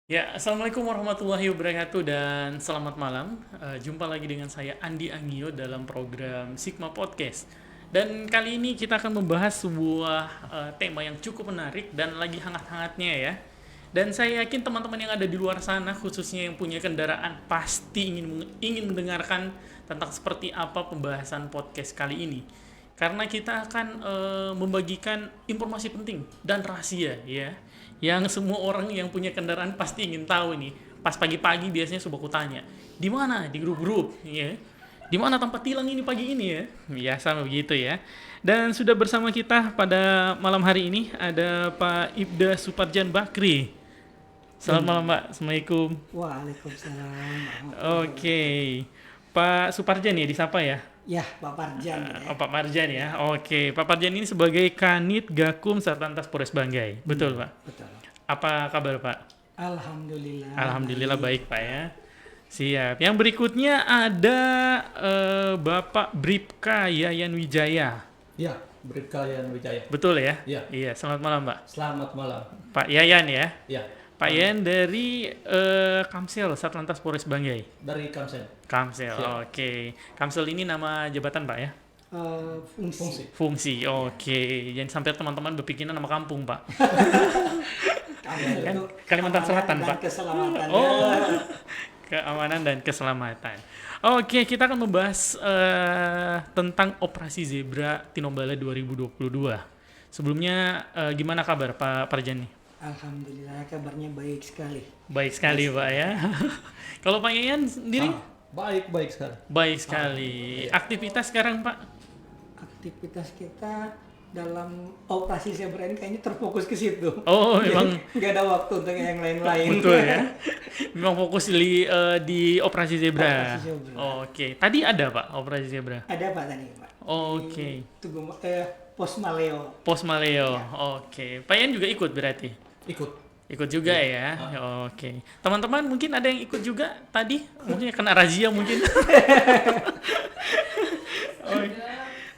Ya, Assalamualaikum warahmatullahi wabarakatuh dan selamat malam. Jumpa lagi dengan saya Andi Angio dalam program Sigma Podcast. Dan kali ini kita akan membahas sebuah tema yang cukup menarik dan lagi hangat-hangatnya ya. Dan saya yakin teman-teman yang ada di luar sana, khususnya yang punya kendaraan, pasti ingin mendengarkan tentang seperti apa pembahasan podcast kali ini. Karena kita akan membagikan informasi penting dan rahasia ya, yang semua orang yang punya kendaraan pasti ingin tahu nih. Pas pagi-pagi biasanya suka kutanya, di mana? Di grup-grup ya. Di mana tempat tilang ini pagi ini ya? Biasa begitu ya. Dan sudah bersama kita pada malam hari ini ada Pak Ibda Suparjan Bakri. Selamat malam, Pak. Assalamualaikum. Waalaikumsalam warahmatullahi Oke. wabarakatuh. Pak Suparjan ya disapa ya? Ya, Pak Parjan kita Oh, ya. Pak Marjan ya. Oke, Pak Marjan ini sebagai Kanit Gakum Satlantas Polres Banggai. Betul, Pak. Betul. Apa kabar, Pak? Alhamdulillah Alhamdulillah baik. baik, Pak ya. Siap. Yang berikutnya ada Bapak Bribka Yayan Wijaya. Ya, Bribka Yan Wijaya. Betul ya? Ya, Iya, selamat malam, Pak. selamat malam. Pak Yayan ya. Ya, Pak Yayan dari Kamsel Satlantas Polres Banggai. dari Kamsen. Kamsel. Siap. Oke. Kamsel ini nama jabatan, Pak ya? Fungsi. Fungsi. Fungsi. Oke. Jangan sampai teman-teman berpikirnya nama kampung, Pak. Kamil Kan itu Kalimantan keamanan Selatan, dan Pak. keselamatan. Oh, Ya. keamanan dan keselamatan. Oke, kita akan membahas tentang Operasi Zebra Tinombala 2022. Sebelumnya gimana kabar Pak Parjani? Alhamdulillah kabarnya baik sekali. Baik sekali Pak ya. Kalau Pak Yayan sendiri? Baik sekali. Baik sekali. Aktivitas sekarang Pak? Aktivitas kita dalam operasi Zebra ini kayaknya terfokus ke situ. Oh, memang Nggak ada waktu untuk yang lain-lain. betul ya. Memang fokus di Operasi Zebra. Operasi Zebra. Oke, tadi ada Pak Operasi Zebra. Ada Pak tadi, Pak. Oke. Tugu Pos Maleo. Pos Maleo. Oke. Pak Yayan juga ikut berarti? Ikut. Ikut juga ya. Oke. Teman-teman mungkin ada yang ikut juga tadi? Mungkin kena razia mungkin. Oke.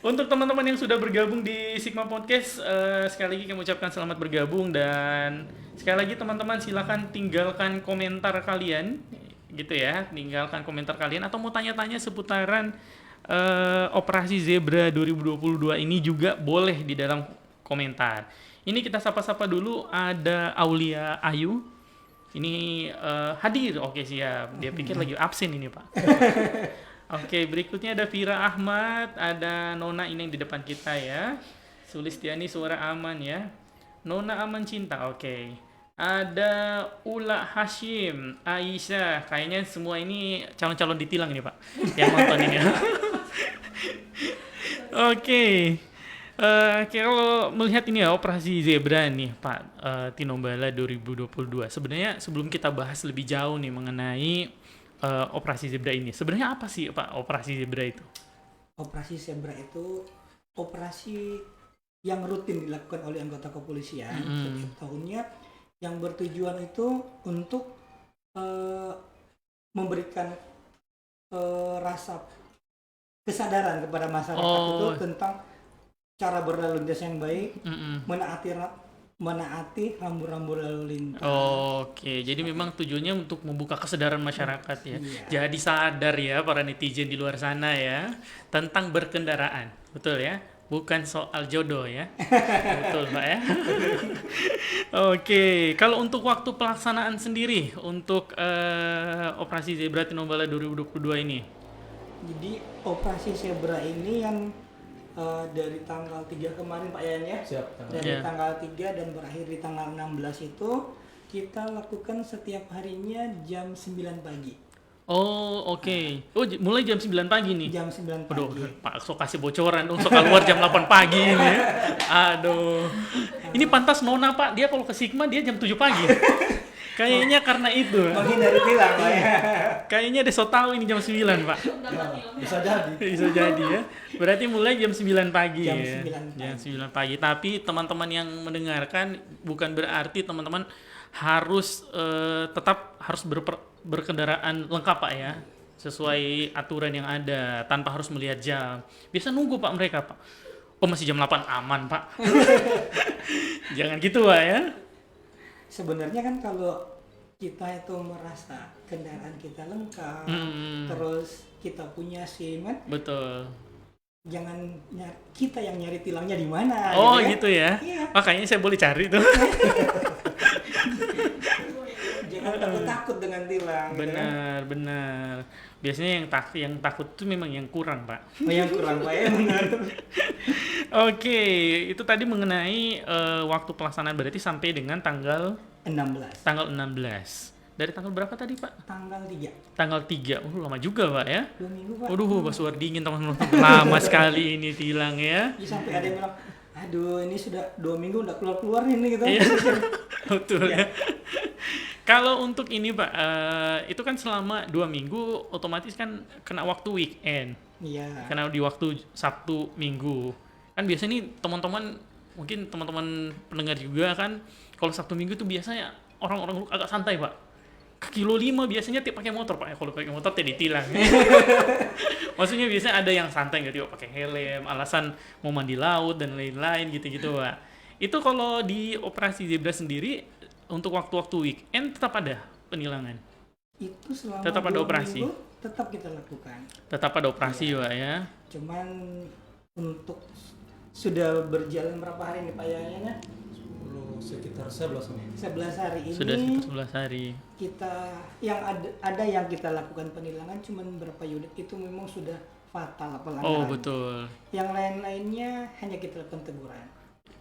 Untuk teman-teman yang sudah bergabung di Sigma Podcast, sekali lagi kami ucapkan selamat bergabung dan sekali lagi teman-teman silakan tinggalkan komentar kalian gitu ya, tinggalkan komentar kalian atau mau tanya-tanya seputaran Operasi Zebra 2022 ini juga boleh di dalam komentar. Ini kita sapa-sapa dulu, ada Aulia Ayu. Ini hadir, oke siap. Dia pikir lagi absen ini Pak. Oke, berikutnya ada Vira Ahmad, ada Nona ini yang di depan kita ya. Sulistiani Suara Aman ya. Nona Aman Cinta, oke. Ada Ula Hashim, Aisyah, kayaknya semua ini calon-calon ditilang ini Pak, yang nonton ini ya. Oke. Kalau melihat ini ya Operasi Zebra nih Pak, Tinombala 2022. Sebenarnya sebelum kita bahas lebih jauh nih mengenai Operasi Zebra ini. Sebenarnya apa sih Pak Operasi Zebra itu? Operasi Zebra itu operasi yang rutin dilakukan oleh anggota kepolisian setiap tahunnya, yang bertujuan itu untuk memberikan rasa kesadaran kepada masyarakat itu tentang cara berlalu lintas yang baik, menaati rambu-rambu lalu lintas. Oke, jadi memang tujuannya untuk membuka kesadaran masyarakat ya. Iya. Jadi sadar ya para netizen di luar sana ya tentang berkendaraan, betul ya? Bukan soal jodoh ya, betul Pak ya. Oke, kalau untuk waktu pelaksanaan sendiri untuk Operasi Zebra Tinombala 2022 ini, Jadi operasi Zebra ini yang dari tanggal 3 kemarin Pak Yan ya. Siap. Dari Iya. tanggal 3 dan berakhir di tanggal 16 itu kita lakukan setiap harinya jam 9 pagi. oh oke, mulai jam 9 pagi nih. Jam 9 Aduh, pagi. Pak, sok kasih bocoran dong, sok keluar jam 8 pagi ini ya. Aduh. Ini pantas Nona, Pak. Dia kalau ke Sigma dia jam 7 pagi. Kayaknya karena itu. Menghindari tilang Pak ya. Kayaknya dia so tahu ini jam 9, Pak. Bisa jadi. Bisa jadi ya. Berarti mulai jam 9 pagi Jam ya. 9 pagi. Jam 9 pagi. Tapi teman-teman yang mendengarkan bukan berarti teman-teman harus tetap harus berkendaraan lengkap Pak ya. Sesuai aturan yang ada tanpa harus melihat jam. Biasa nunggu Pak mereka Pak. Oh masih jam 8 aman Pak. Jangan gitu Pak ya. Sebenarnya kan kalau kita itu merasa kendaraan kita lengkap, Hmm, terus kita punya SIM kan, betul. jangan kita yang nyari tilangnya di mana. Oh ya. gitu ya. Iya, Makanya saya boleh cari tuh. jangan takut-takut dengan tilang. gitu kan. Benar, benar. Biasanya yang takut tuh memang yang kurang, Pak. Oh, yang kurang Pak ya, benar. Oke, itu tadi mengenai waktu pelaksanaan berarti sampai dengan tanggal 16. 16. Dari tanggal berapa tadi, Pak? Tanggal 3. Tanggal 3. Lama juga, Pak ya. 2 minggu Pak. Waduh, Basuar dingin teman-teman. Lama sekali ini tilang ya. Jadi sampai ada yang bilang, aduh ini sudah 2 minggu udah keluar-keluar ini gitu. Iya. Betul ya. Kalau untuk ini Pak, itu kan selama 2 minggu otomatis kan kena waktu weekend. Iya. Karena di waktu Sabtu Minggu. Kan biasanya nih teman-teman, mungkin teman-teman pendengar juga kan, kalau Sabtu Minggu tuh biasanya orang-orang agak santai Pak. Ke kilo 5 biasanya tiap pakai motor Pak. Kalau pakai motor tidak ditilang. Maksudnya biasanya ada yang santai nggak tiap pakai helm, alasan mau mandi laut dan lain-lain gitu-gitu Pak. Itu kalau di operasi Zebra sendiri untuk waktu-waktu weekend tetap ada penilangan. Itu selama Tetap ada 2 operasi. minggu tetap kita lakukan. Tetap ada operasi Pak ya. Cuman untuk sudah berjalan berapa hari nih Pak Yayana? Sekitar 11 nih. 11 hari ini Sudah sekitar 11 hari. kita yang ada yang kita lakukan penilangan cuman berapa unit itu memang sudah fatal pelanggaran. Oh betul. Yang lain-lainnya hanya kita lakukan teguran.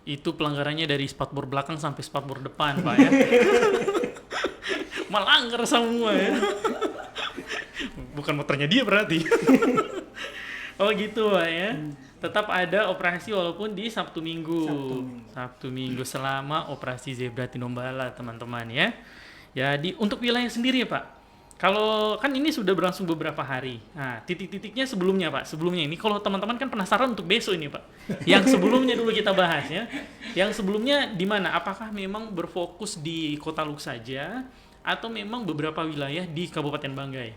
Itu pelanggarannya dari spatbor belakang sampai spatbor depan Pak ya. Melanggar semua ya. Bukan motornya dia berarti. Oh gitu Pak ya. Tetap ada operasi walaupun di Sabtu Minggu. Sabtu Minggu selama operasi Zebra Tinombala teman-teman ya. Jadi untuk wilayah sendiri ya Pak. Kalau kan ini sudah berlangsung beberapa hari. Nah, titik-titiknya sebelumnya Pak. Sebelumnya ini kalau teman-teman kan penasaran untuk besok ini Pak. Yang sebelumnya dulu kita bahas ya. Yang sebelumnya di mana? Apakah memang berfokus di Kota Luk saja atau memang beberapa wilayah di Kabupaten Banggai?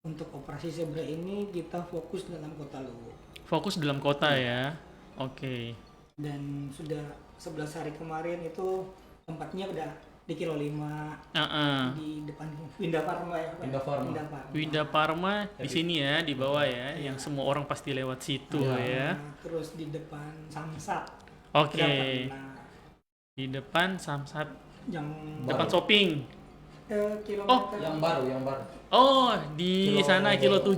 Untuk operasi Zebra ini kita fokus dalam Kota Luwu. Fokus dalam kota ya. Oke. Dan sudah 11 hari kemarin itu tempatnya udah di kilo 5 di depan Winda Pharma ya. Pak? Winda Pharma. Winda Pharma di sini ya, di bawah ya, yang semua orang pasti lewat situ ya. Nah, terus di depan Samsat. Oke. Nah, Di depan Samsat, yang depan shopping. kilometer Yang baru. Oh, di Kilo- sana kilo 7.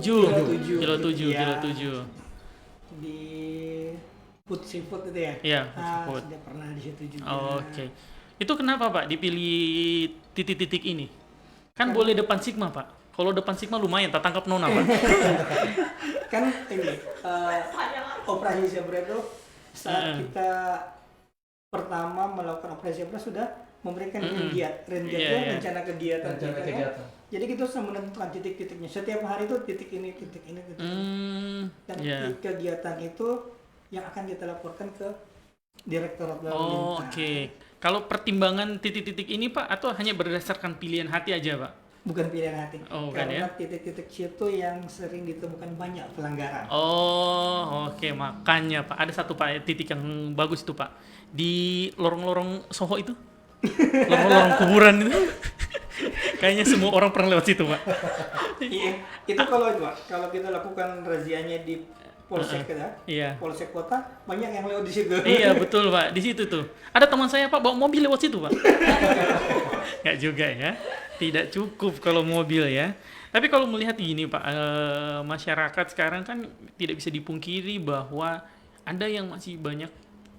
Kilo 7. Kilo Iya. 7. di Food Seafood itu ya. Iya, Ah, Food. sudah pernah di situ juga. Oke. Itu kenapa Pak dipilih titik-titik ini? Kan boleh depan Sigma Pak. Kalau depan Sigma lumayan, tak tangkap nona Pak. Kan ini operasi Zebra itu saat kita pertama melakukan operasi Zebra sudah memberikan rendiat Iya, itu iya. rencana kegiatan Rencana kita, kan? kegiatan. Jadi kita sudah menentukan titik-titiknya. Setiap hari itu titik ini, titik ini, titik ini. Dan Iya. kegiatan itu yang akan kita laporkan ke Direktorat Lalu Oh, Lintas. oke. Kalau pertimbangan titik-titik ini Pak atau hanya berdasarkan pilihan hati aja Pak? Bukan pilihan hati. Oh, bukan Karena ya? titik-titik situ yang sering ditemukan banyak pelanggaran. Oh, oke. Makanya Pak, ada satu Pak titik yang bagus itu Pak. Di lorong-lorong Soho itu. Lorong-lorong kuburan itu. Kayaknya semua orang pernah lewat situ Pak. Iya, itu kalau kita lakukan razianya di Polsek ya, Iya. Polsek kota banyak yang lewat di situ. Iya betul Pak, di situ tuh. Ada teman saya Pak bawa mobil lewat situ Pak. Nggak juga ya, tidak cukup kalau mobil ya. Tapi kalau melihat gini Pak, masyarakat sekarang kan tidak bisa dipungkiri bahwa ada yang masih banyak,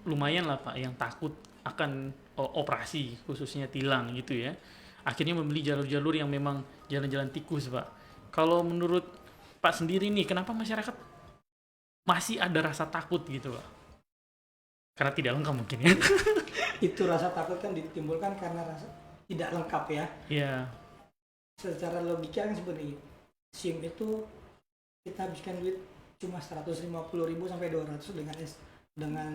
lumayan lah Pak, yang takut akan operasi khususnya tilang gitu ya. Akhirnya membeli jalur-jalur yang memang jalan-jalan tikus Pak. Kalau menurut Pak sendiri nih, kenapa masyarakat masih ada rasa takut gitu Pak? Karena tidak lengkap mungkin ya. Itu rasa takut kan ditimbulkan karena rasa tidak lengkap ya. Iya. Secara logika kan seperti SIM itu kita habiskan duit cuma 150.000 sampai 200 dengan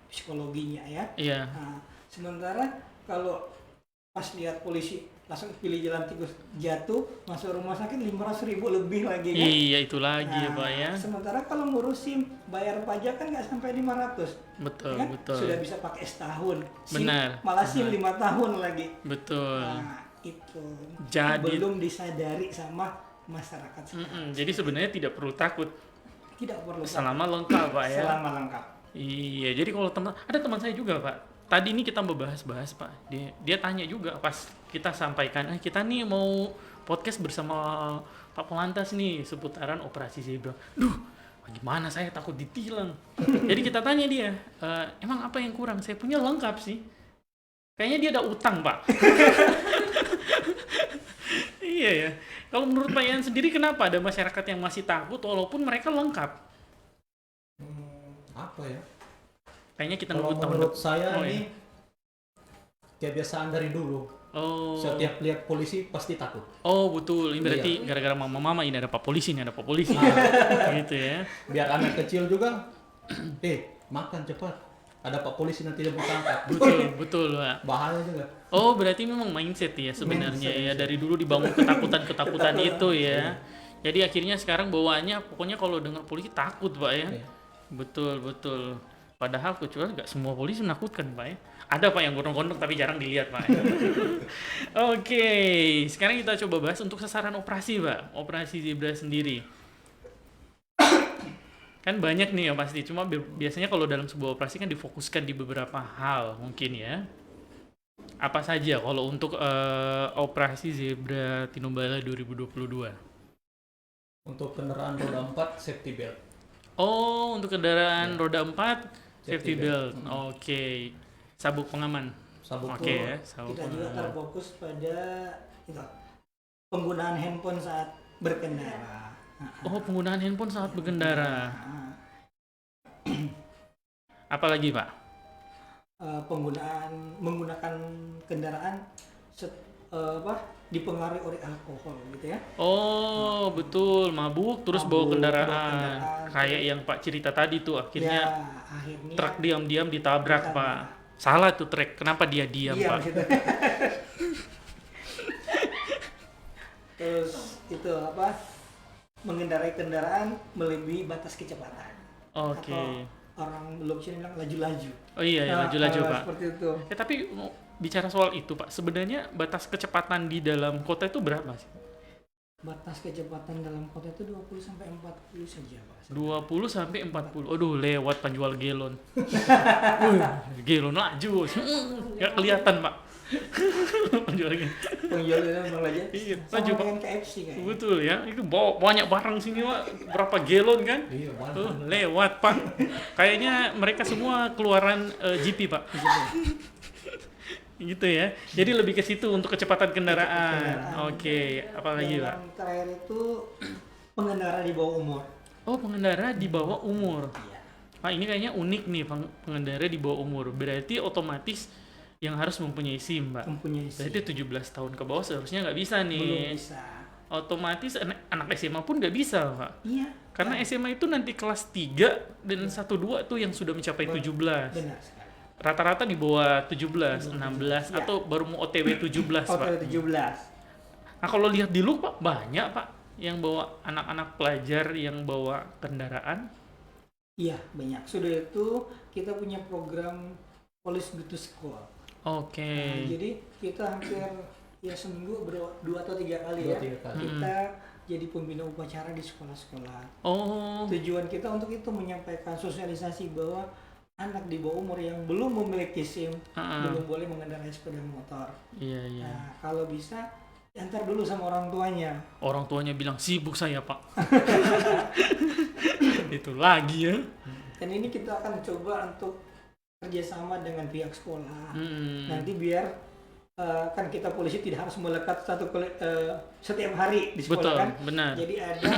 psikologinya ya. Iya. Nah, sementara kalau pas lihat polisi langsung pilih jalan tikus jatuh masuk rumah sakit 500.000 lebih lagi kan. Iya itu lagi ya Nah, Pak ya. Sementara kalau ngurus SIM bayar pajak kan nggak sampai 500. Betul, kan? betul. Sudah bisa pakai setahun. SIM, Benar. malah SIM 5 tahun lagi. Betul. Nah, itu Jadi belum disadari sama masyarakat sekarang. jadi sebenarnya tidak perlu takut Tidak perlu selama lengkap Pak ya. selama lengkap. Iya, jadi kalau ada teman saya juga Pak. Tadi ini kita membahas-bahas Pak. Dia tanya juga pas kita sampaikan, kita nih mau podcast bersama Pak Polantas nih seputaran operasi zebra. Duh, gimana saya takut ditilang. Jadi kita tanya dia, emang apa yang kurang? Saya punya lengkap sih. Kayaknya dia ada utang Pak. Iya ya. Kalau menurut Pak Yan sendiri kenapa ada masyarakat yang masih takut walaupun mereka lengkap? Apa ya? Kayaknya kita Kalau nunggu tahun menurut depan. saya Oh, ini iya. kebiasaan dari dulu. Oh. Setiap lihat polisi pasti takut. Oh betul, ini berarti Iya. gara-gara mama-mama ini ada Pak Polisi, ini ada Pak Polisi. Gitu ya. Biar anak kecil juga, makan cepat. Ada Pak Polisi nanti dia mau tangkap. Betul Pak. Bahaya juga. Oh berarti memang mindset ya sebenarnya ya, dari dulu dibangun ketakutan itu ya. Jadi akhirnya sekarang bawaannya pokoknya kalau dengar polisi takut Pak ya. Iya. Betul. Padahal kecuali nggak semua polisi menakutkan Pak ya. Ada Pak yang gondrong-gondrong tapi jarang dilihat Pak. Oke, sekarang kita coba bahas untuk sasaran operasi Pak. Operasi zebra sendiri. Kan banyak nih ya pasti, cuma biasanya kalau dalam sebuah operasi kan difokuskan di beberapa hal mungkin ya. Apa saja kalau untuk operasi zebra Tinombala 2022? Untuk kendaraan roda 4 safety belt. Oh, untuk kendaraan Ya. roda 4 safety Safety belt. belt. Oke. Sabuk pengaman. Sabuk Oke ya, Kita sabuk juga pengaman. terfokus pada itu, penggunaan handphone saat berkendara. Oh, penggunaan handphone saat berkendara. Nah, Apalagi, Pak? Menggunakan kendaraan dipengaruhi oleh alkohol gitu ya. Oh, betul, mabuk terus bawa Mabuk, kendaraan. bawa kendaraan. Kayak yang Pak cerita tadi tuh, akhirnya Ya, akhirnya truk diam-diam ditabrak, Pak. Salah tuh truk. Kenapa dia diam, diam Pak? gitu. Terus itu mengendarai kendaraan melebihi batas kecepatan. Oke. Atau orang belum sini bilang laju-laju. Oh iya, ya, laju-laju, Pak. Seperti itu. Tapi bicara soal itu, Pak, sebenarnya batas kecepatan di dalam kota itu berapa sih? Batas kecepatan dalam kota itu 20 sampai 40 saja, Pak. 20 sampai 40. Aduh, lewat penjual gelon. Gelon laju. Nggak kelihatan, Pak. Penjual gelon. Penjual itu memang laju. Iya, Sama laju, Pak. dengan KFC kayaknya. Betul ya, itu bawa banyak barang sini Pak, berapa galon kan? Iya, Lewat Pak. Kayaknya mereka semua keluaran GP Pak. Gitu ya. Jadi lebih ke situ untuk kecepatan kendaraan. Oke, apalagi Pak? Yang terakhir itu pengendara di bawah umur. Oh, pengendara di bawah umur. Iya. Pak, ini kayaknya unik nih pengendara di bawah umur. Berarti otomatis yang harus mempunyai SIM, Pak. Mempunyai SIM. Berarti 17 tahun ke bawah seharusnya nggak bisa nih. Belum bisa. Otomatis anak SMA pun nggak bisa, Pak. Iya. Karena SMA itu nanti kelas 3 dan 1-2 tuh yang sudah mencapai 17. Benar sekali. Rata-rata di bawah 17, 16 Ya. atau baru mau OTW 17, Pak. Hotel 17. Nah, kalau lihat di look, Pak, banyak, Pak, yang bawa anak-anak pelajar yang bawa kendaraan. Iya, banyak. Sudah itu kita punya program Police Go to School. Oke. Nah, jadi kita hampir ya seminggu 2 atau 3 kali ya. 2-3 kali. Kita jadi pembina upacara di sekolah-sekolah. Oh, Tujuan kita untuk itu menyampaikan sosialisasi bahwa anak di bawah umur yang belum memiliki SIM belum boleh mengendarai sepeda motor. iya, iya. Nah, kalau bisa antar dulu sama orang tuanya. Orang tuanya bilang sibuk saya, Pak. Itu lagi ya. Dan ini kita akan coba untuk kerjasama dengan pihak sekolah. Nanti Hmm. biar kan kita polisi tidak harus melekat setiap hari di sekolah Betul, kan. benar. Jadi ada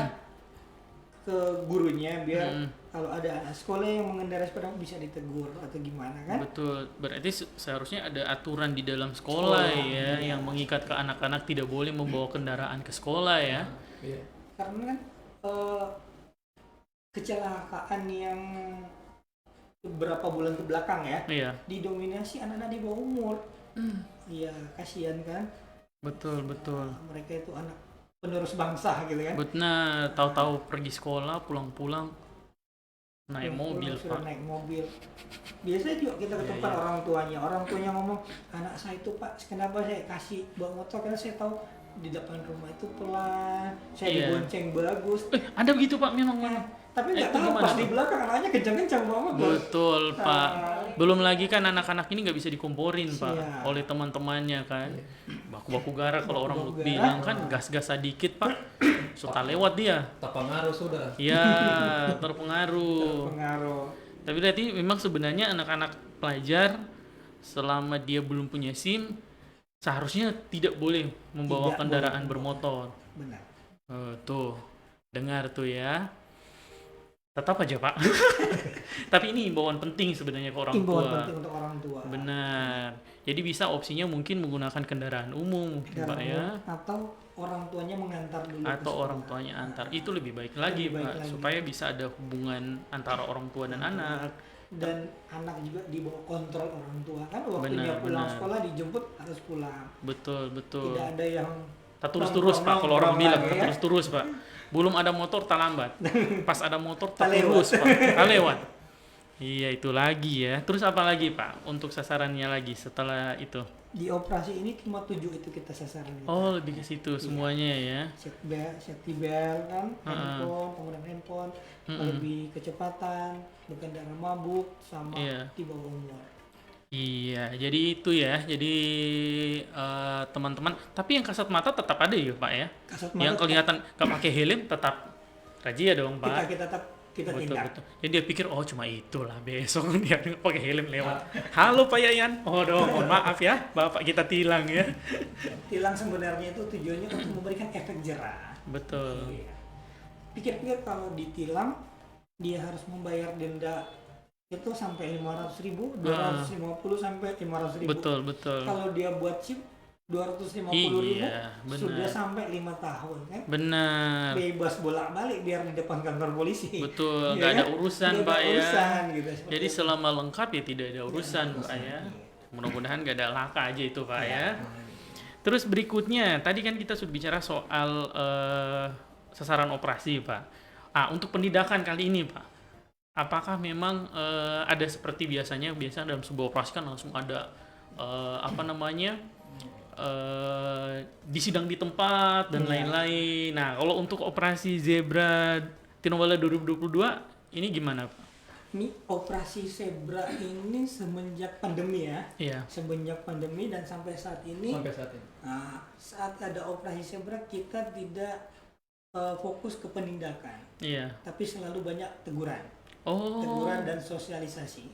ke gurunya biar Hmm. kalau ada anak sekolah yang mengendarai sepeda bisa ditegur atau gimana kan. Betul, berarti seharusnya ada aturan di dalam sekolah ya, Iya. yang mengikat ke anak-anak tidak boleh membawa kendaraan ke sekolah ya. Iya. Karena kan kecelakaan yang beberapa bulan ke belakang ya Iya, didominasi anak-anak di bawah umur. Iya, kasihan kan. betul, betul. Mereka itu anak penerus bangsa gitu kan. Benar, tahu-tahu pergi sekolah, pulang-pulang naik Yang mobil, sudah Pak. naik mobil. Biasanya juga kita ke Iya, tempat iya. orang tuanya ngomong, anak saya itu Pak, kenapa saya kasih bawa motor, karena saya tahu di depan rumah itu pelan, saya Iya. dibonceng bagus. Ada begitu Pak memang. Nah, tapi nggak Itu tahu gimana pas di tuh? belakang anaknya kencang-kencang bawa motor. Betul Pak. Ah. Belum lagi kan anak-anak ini nggak bisa dikomporin Pak Siap. oleh teman-temannya kan. Baku-baku gara kalau orang Baku-baku bilang gara. kan gas-gas sedikit Pak. Suka lewat dia. Tak pengaruh sudah. Iya, terpengaruh. Pengaruh. Tapi berarti memang sebenarnya anak-anak pelajar selama dia belum punya SIM seharusnya tidak boleh membawa Tidak kendaraan boleh. bermotor. Benar. Tuh, dengar tuh ya. Tetap aja Pak. Tapi ini imbauan penting sebenarnya ke orang Imbauan tua. penting untuk orang tua. Benar. Jadi bisa opsinya mungkin menggunakan kendaraan umum, mungkin, Pak ya. Atau orang tuanya mengantar dulu. ke Atau sekolah. orang tuanya antar. Itu lebih baik lagi, Lebih baik Pak, lagi. supaya bisa ada hubungan antara orang tua dan anak. Dan anak juga dibawa kontrol orang tua kan, waktu Benar, dia pulang benar. sekolah dijemput harus pulang. Betul, betul. Tidak ada yang Tak terus-terus, Pak, kalau orang nongkrong bilang lagi, tak ya. terus-terus, Pak. Belum ada motor tak lambat. Pas ada motor tak Tak lewat. terus, Pak. Tak lewat. Iya, itu lagi ya. Terus apa lagi, Pak? Untuk sasarannya lagi setelah itu. Di operasi ini cuma 7 itu kita sasaran. Oh, lebih ke situ semuanya ya. Safety belt kan, handphone, penggunaan handphone, lebih kecepatan, berkendara mabuk, sama Iya. di bawah umur. Iya, jadi itu ya. Jadi teman-teman, tapi yang kasat mata tetap ada ya, Pak ya. Kasat Yang mata kelihatan nggak pakai helm tetap razia dong, kita Pak. kita tetap kita Betul, tindak. betul. Jadi dia pikir, oh cuma itulah, besok dia pakai helm lewat. Halo Pak Yayan. Oh dong, mohon maaf ya, Bapak kita tilang ya. Tilang sebenarnya itu tujuannya untuk memberikan efek jerah. Betul. Iya. Pikir-pikir kalau ditilang dia harus membayar denda itu sampai 500.000, 250 sampai 500.000. Betul, betul. Kalau dia buat chip 250.000 Iya, benar. sudah sampai 5 tahun kan. Benar. Bebas bolak-balik biar di depan kantor polisi. Betul, Iya nggak ada kan? urusan, Nggak Pak ada ya. urusan, gitu, seperti Jadi itu. selama lengkap ya tidak ada urusan, Pak ya. Mudah-mudahan nggak ada laka aja itu, Pak ya. Terus berikutnya, tadi kan kita sudah bicara soal sasaran operasi, Pak. Untuk penindakan kali ini, Pak, apakah memang ada seperti biasanya dalam sebuah operasi kan langsung ada disidang di tempat dan lain-lain. Nah, kalau untuk operasi Zebra Tinombala 2022 ini gimana, Pak? Ini operasi Zebra ini semenjak pandemi ya. Iya. Semenjak pandemi dan sampai saat ini. Sampai saat ini. Nah, saat ada operasi Zebra kita tidak fokus ke penindakan, Iya. tapi selalu banyak teguran, Oh. teguran dan sosialisasi.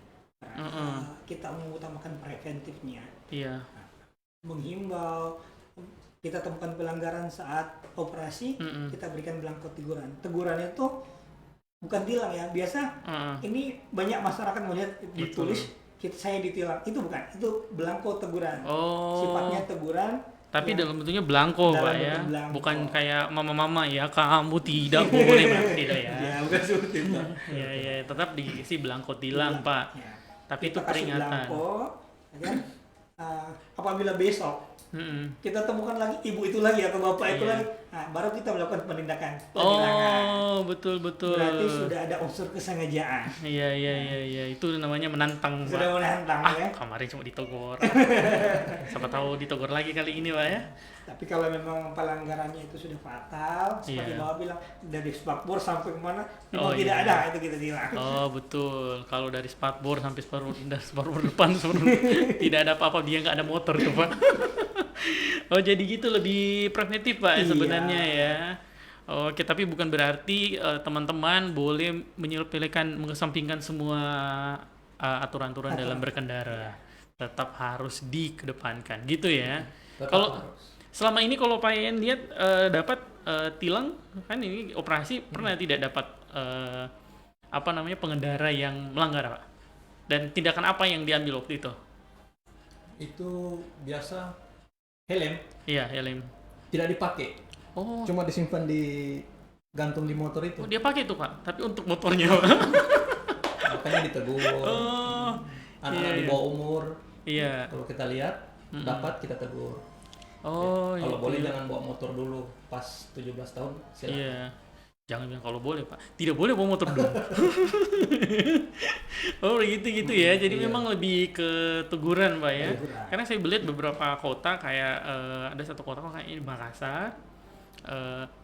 Kita mengutamakan preventifnya, Iya. menghimbau. Kita temukan pelanggaran saat operasi, kita berikan belangko teguran. Teguran itu bukan tilang ya, biasa ini banyak masyarakat melihat ditulis saya ditilang, itu bukan, itu belangko teguran. Oh. Sifatnya teguran. Tapi yang- dalam bentuknya belangko, Dalam Pak ya. bentuk belangko. Bukan kayak mama-mama ya, kamu tidak boleh Pak. Tidak ya. Ya, bukan seperti itu. Iya, iya, tetap diisi belangko tilang, Pak. Ya. Tapi itu Kita kasih peringatan. belangko, ya kan? Apabila besok kita temukan lagi ibu itu lagi atau bapak itu Iya. lagi, nah, baru kita melakukan penindakan, penilangan. Oh, betul, betul. Berarti sudah ada unsur kesengajaan. Iya, iya, iya, iya. Itu namanya menantang, Sudah Pak. menantang ya. Kemarin cuma ditegur. Siapa tahu ditegur lagi kali ini, Pak ya. Tapi kalau memang pelanggarannya itu sudah fatal, seperti Iya. Bapak bilang dari spakbor sampai kemana, Oh, memang tidak iya. ada, itu kita tilang. Oh, betul. Kalau dari spatbor sampai spatbor depan tidak ada apa-apa, dia nggak ada motor tuh, Pak. Oh, jadi gitu lebih preventif, Pak, Iya. sebenarnya ya. Oke, tapi bukan berarti teman-teman boleh mengesampingkan semua aturan-aturan dalam berkendara. Tetap harus dikedepankan, gitu ya. Tetap Kalau harus. selama ini kalau Pak Yen lihat dapat tilang, kan ini operasi pernah tidak dapat pengendara yang melanggar, Pak? Dan tindakan apa yang diambil waktu itu? Itu biasa helm Iya, helm. tidak dipakai. Oh, Cuma disimpan di gantung di motor itu. dia pakai itu, Pak. Tapi untuk motornya, Pak. Makanya ditegur. Oh, Anak-anak iya, di bawah umur, iya. kalau kita lihat dapat kita tegur. Oh, Kalau iya. boleh jangan bawa motor dulu pas 17 tahun. Silakan. Iya. Jangan bilang kalau boleh Pak, tidak boleh bawa motor dulu. Oh gitu ya, jadi Iya. memang lebih ke teguran Pak ya. Teguran. Karena saya lihat beberapa kota kayak ada satu kota kok kayak di Makassar,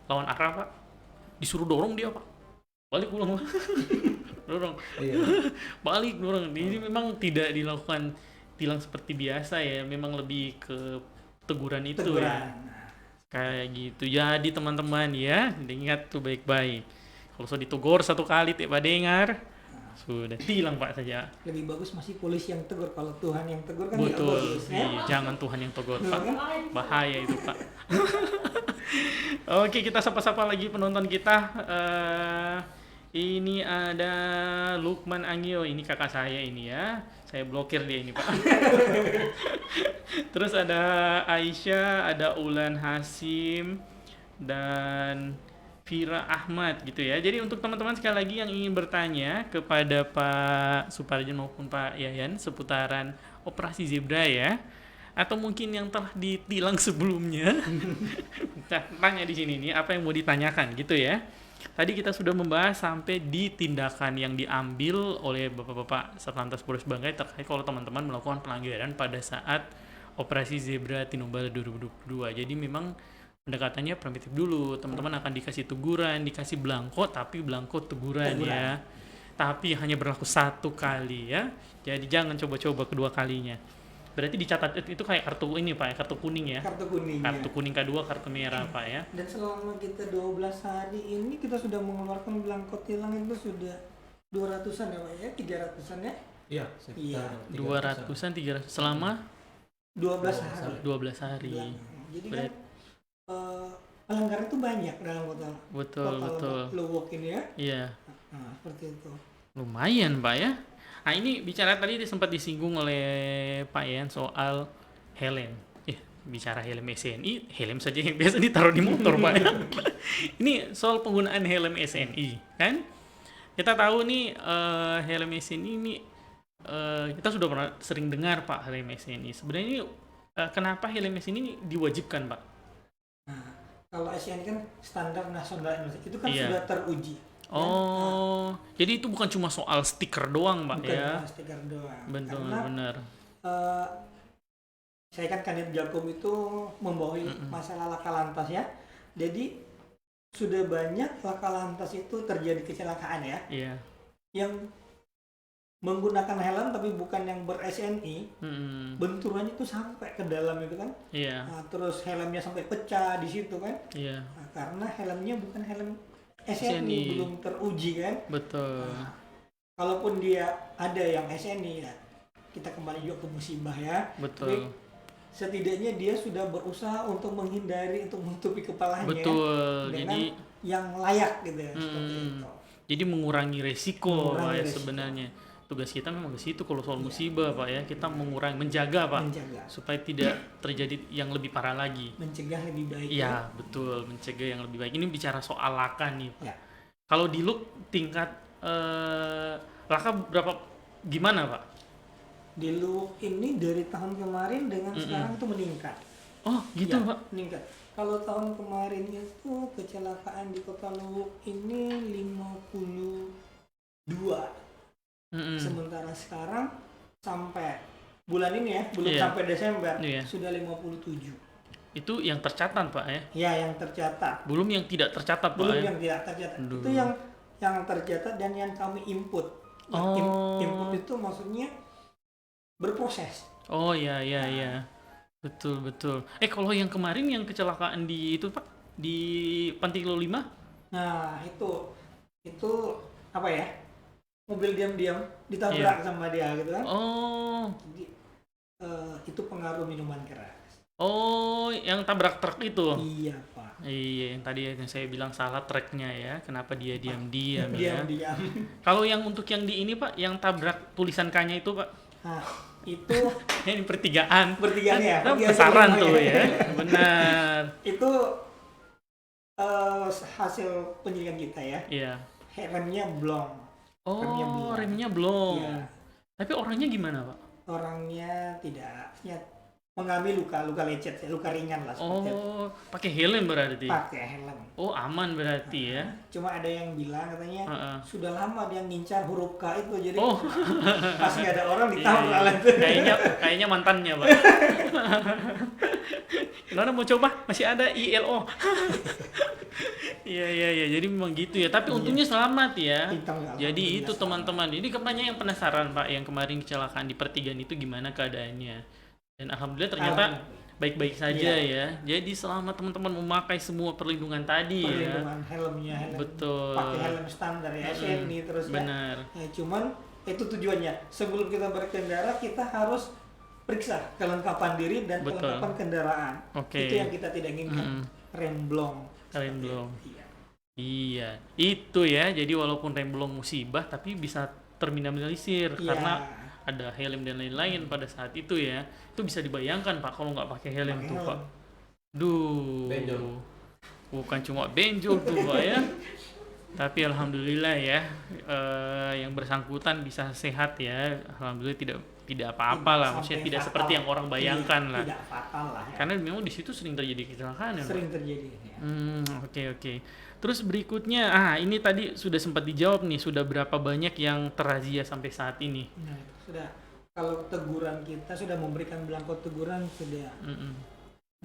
lawan arah Pak, disuruh dorong dia Pak, balik pulang Pak. Dorong, Iya. balik dorong. Jadi memang tidak dilakukan tilang seperti biasa ya, memang lebih ke teguran itu ya. Teguran. Kayak gitu. Jadi teman-teman ya, ingat tuh baik-baik. Kalau sudah ditegur satu kali tidak dengar, sudah tilang Pak saja. Lebih bagus masih polisi yang tegur. Kalau Tuhan yang tegur kan nggak Betul. bagus ya. Iya, jangan Tuhan yang tegur Betul Pak. kan? Bahaya itu Pak. Oke, kita sapa-sapa lagi penonton kita. Ini ada Lukman Angio, ini kakak saya ini ya. Saya blokir dia ini Pak. Terus ada Aisyah, ada Ulan Hasim, dan Vira Ahmad gitu ya. Jadi untuk teman-teman sekali lagi yang ingin bertanya kepada Pak Suparjan maupun Pak Yayan seputaran operasi zebra ya, atau mungkin yang telah ditilang sebelumnya, tanya di sini nih apa yang mau ditanyakan gitu ya. Tadi kita sudah membahas sampai di tindakan yang diambil oleh Bapak-Bapak Satlantas Polres Banggai terkait kalau teman-teman melakukan pelanggaran pada saat operasi Zebra Tinombala 2022. Jadi memang pendekatannya primitif dulu. Teman-teman akan dikasih teguran, dikasih belangko, tapi belangko teguran ya. Tapi hanya berlaku satu kali ya. Jadi jangan coba-coba kedua kalinya. Berarti dicatat itu kayak kartu ini Pak, kartu kuning ya. Kartu kuning. Kartu kuning kedua, kartu merah Pak ya. Dan selama kita 12 hari ini kita sudah mengeluarkan belangko tilang itu sudah 200-an ya Pak ya, 300-an ya. Iya, Iya. 200-an, 300 selama 12 hari. 12 hari. Jadi kan pelanggaran itu banyak dalam kota Betul. Luwuk ini ya. Iya. Nah, seperti itu. Lumayan Pak ya. Nah ini bicara tadi sempat disinggung oleh Pak Yan soal helm. Bicara helm SNI, helm saja yang biasa ditaruh di motor Pak ya. Ini soal penggunaan helm SNI kan. Kita tahu nih helm SNI ini kita sudah pernah sering dengar Pak helm SNI. Sebenarnya ini, kenapa helm SNI ini diwajibkan Pak? Nah, kalau SNI kan standar nasional Indonesia itu kan Iya. sudah teruji. Oh, jadi itu bukan cuma soal stiker doang Pak Bukan ya? cuma stiker doang. Betul, Karena benar. saya kan Kanit Jakom itu membawahi masalah laka lantas ya. Jadi sudah banyak laka lantas itu terjadi kecelakaan ya. Iya. Yang menggunakan helm tapi bukan yang ber-SNI, benturannya itu sampai ke dalam itu kan. Iya. Nah, terus helmnya sampai pecah di situ kan. Iya. Nah, karena helmnya bukan helm SNI. SNI, belum teruji kan. Betul. Nah, kalaupun dia ada yang SNI ya, kita kembali juga ke musibah ya. Betul. Tapi setidaknya dia sudah berusaha untuk menghindari, untuk menutupi kepalanya Betul. dengan Jadi yang layak gitu ya, seperti itu. jadi mengurangi resiko Mengurangi Pak ya resiko. sebenarnya. Tugas kita memang ke situ kalau soal musibah Pak ya, kita mengurangi, menjaga Pak Menjaga, supaya tidak terjadi yang lebih parah lagi. mencegah lebih baik. Iya, betul, mencegah yang lebih baik. Ini bicara soal laka nih Pak. Ya. Kalau di Look tingkat laka berapa gimana Pak? Di Luwuk ini dari tahun kemarin dengan sekarang itu meningkat. Oh, gitu Ya, Pak. meningkat. Kalau tahun kemarin itu kecelakaan di Kota Luwuk ini 52. Sementara sekarang sampai bulan ini ya, belum Iya. sampai Desember, Iya. sudah 57. Itu yang tercatat Pak ya. Ya, yang tercatat. Belum yang tidak tercatat Pak Belum ya. yang tidak tercatat. Aduh. Itu yang tercatat dan yang kami input. Nah, Oh. Input itu maksudnya berproses. Oh iya. Betul. Kalau yang kemarin yang kecelakaan di itu Pak di Pantilo 5? Nah, itu apa ya? Mobil diam-diam ditabrak sama dia gitu kan. Oh. Jadi itu pengaruh minuman keras. Oh, yang tabrak truk itu. Iya, Pak. Iya, yang tadi yang saya bilang salah truknya ya. Kenapa dia diam-diam ya? Diam-diam. Kalau yang untuk yang di ini Pak, yang tabrak tulisan K-nya itu Pak. Nah, itu Ini pertigaan. Pertigaan ya? Kan Pertigaan besaran kelima tuh ya. ya. Benar. itu hasil penyelidikan kita ya. Iya. Remnya blong. Remnya Oh, belum. remnya belum. Iya. Tapi orangnya gimana Pak? Orangnya tidak, ya mengalami luka lecet, luka ringan lah seperti itu. Oh, pakai helm berarti. Pakai helm. Oh, aman berarti ya. Cuma ada yang bilang katanya Heeh. sudah lama dia ngincar huruf K itu, jadi Oh. pas nggak ada orang Iya, ditambah iya. lah itu. Kayaknya mantannya, Pak. Nona mau coba? Masih ada ILO. Iya. Jadi memang gitu ya. Tapi untungnya selamat ya. Hitam nggak, Jadi alhamdulillah itu selamat. teman-teman. Ini banyak yang penasaran, Pak, yang kemarin kecelakaan di pertigaan itu gimana keadaannya. Dan alhamdulillah ternyata baik-baik saja ya. Jadi selama teman-teman memakai semua perlindungan tadi ya. Perlindungan helmnya, helm. Betul. Pakai helm standar ya, SNI terus ya. Benar. Ya, cuman itu tujuannya. Sebelum kita berkendara kita harus periksa kelengkapan diri dan Betul. kelengkapan kendaraan. Oke. Itu yang kita tidak inginkan. Remblong. Remblong. Iya. Iya, itu ya. Jadi walaupun remblong musibah tapi bisa terminimalisir Iya. karena ada helm dan lain-lain pada saat itu ya. Itu bisa dibayangkan Pak kalau nggak pakai helm Pakai tuh helm. Pak. Duh. Benjol. Bukan cuma benjol tuh Pak ya. Tapi alhamdulillah ya, yang bersangkutan bisa sehat ya. Alhamdulillah tidak apa-apa lah. Maksudnya Sampai tidak fatal. seperti yang orang bayangkan Iya, lah. Tidak fatal lah ya. Karena memang di situ sering terjadi kecelakaan ya Pak. Sering terjadi ya. Oke. Terus berikutnya, ini tadi sudah sempat dijawab nih, sudah berapa banyak yang terazia sampai saat ini? Nah, sudah. Kalau teguran kita sudah memberikan belangko teguran sudah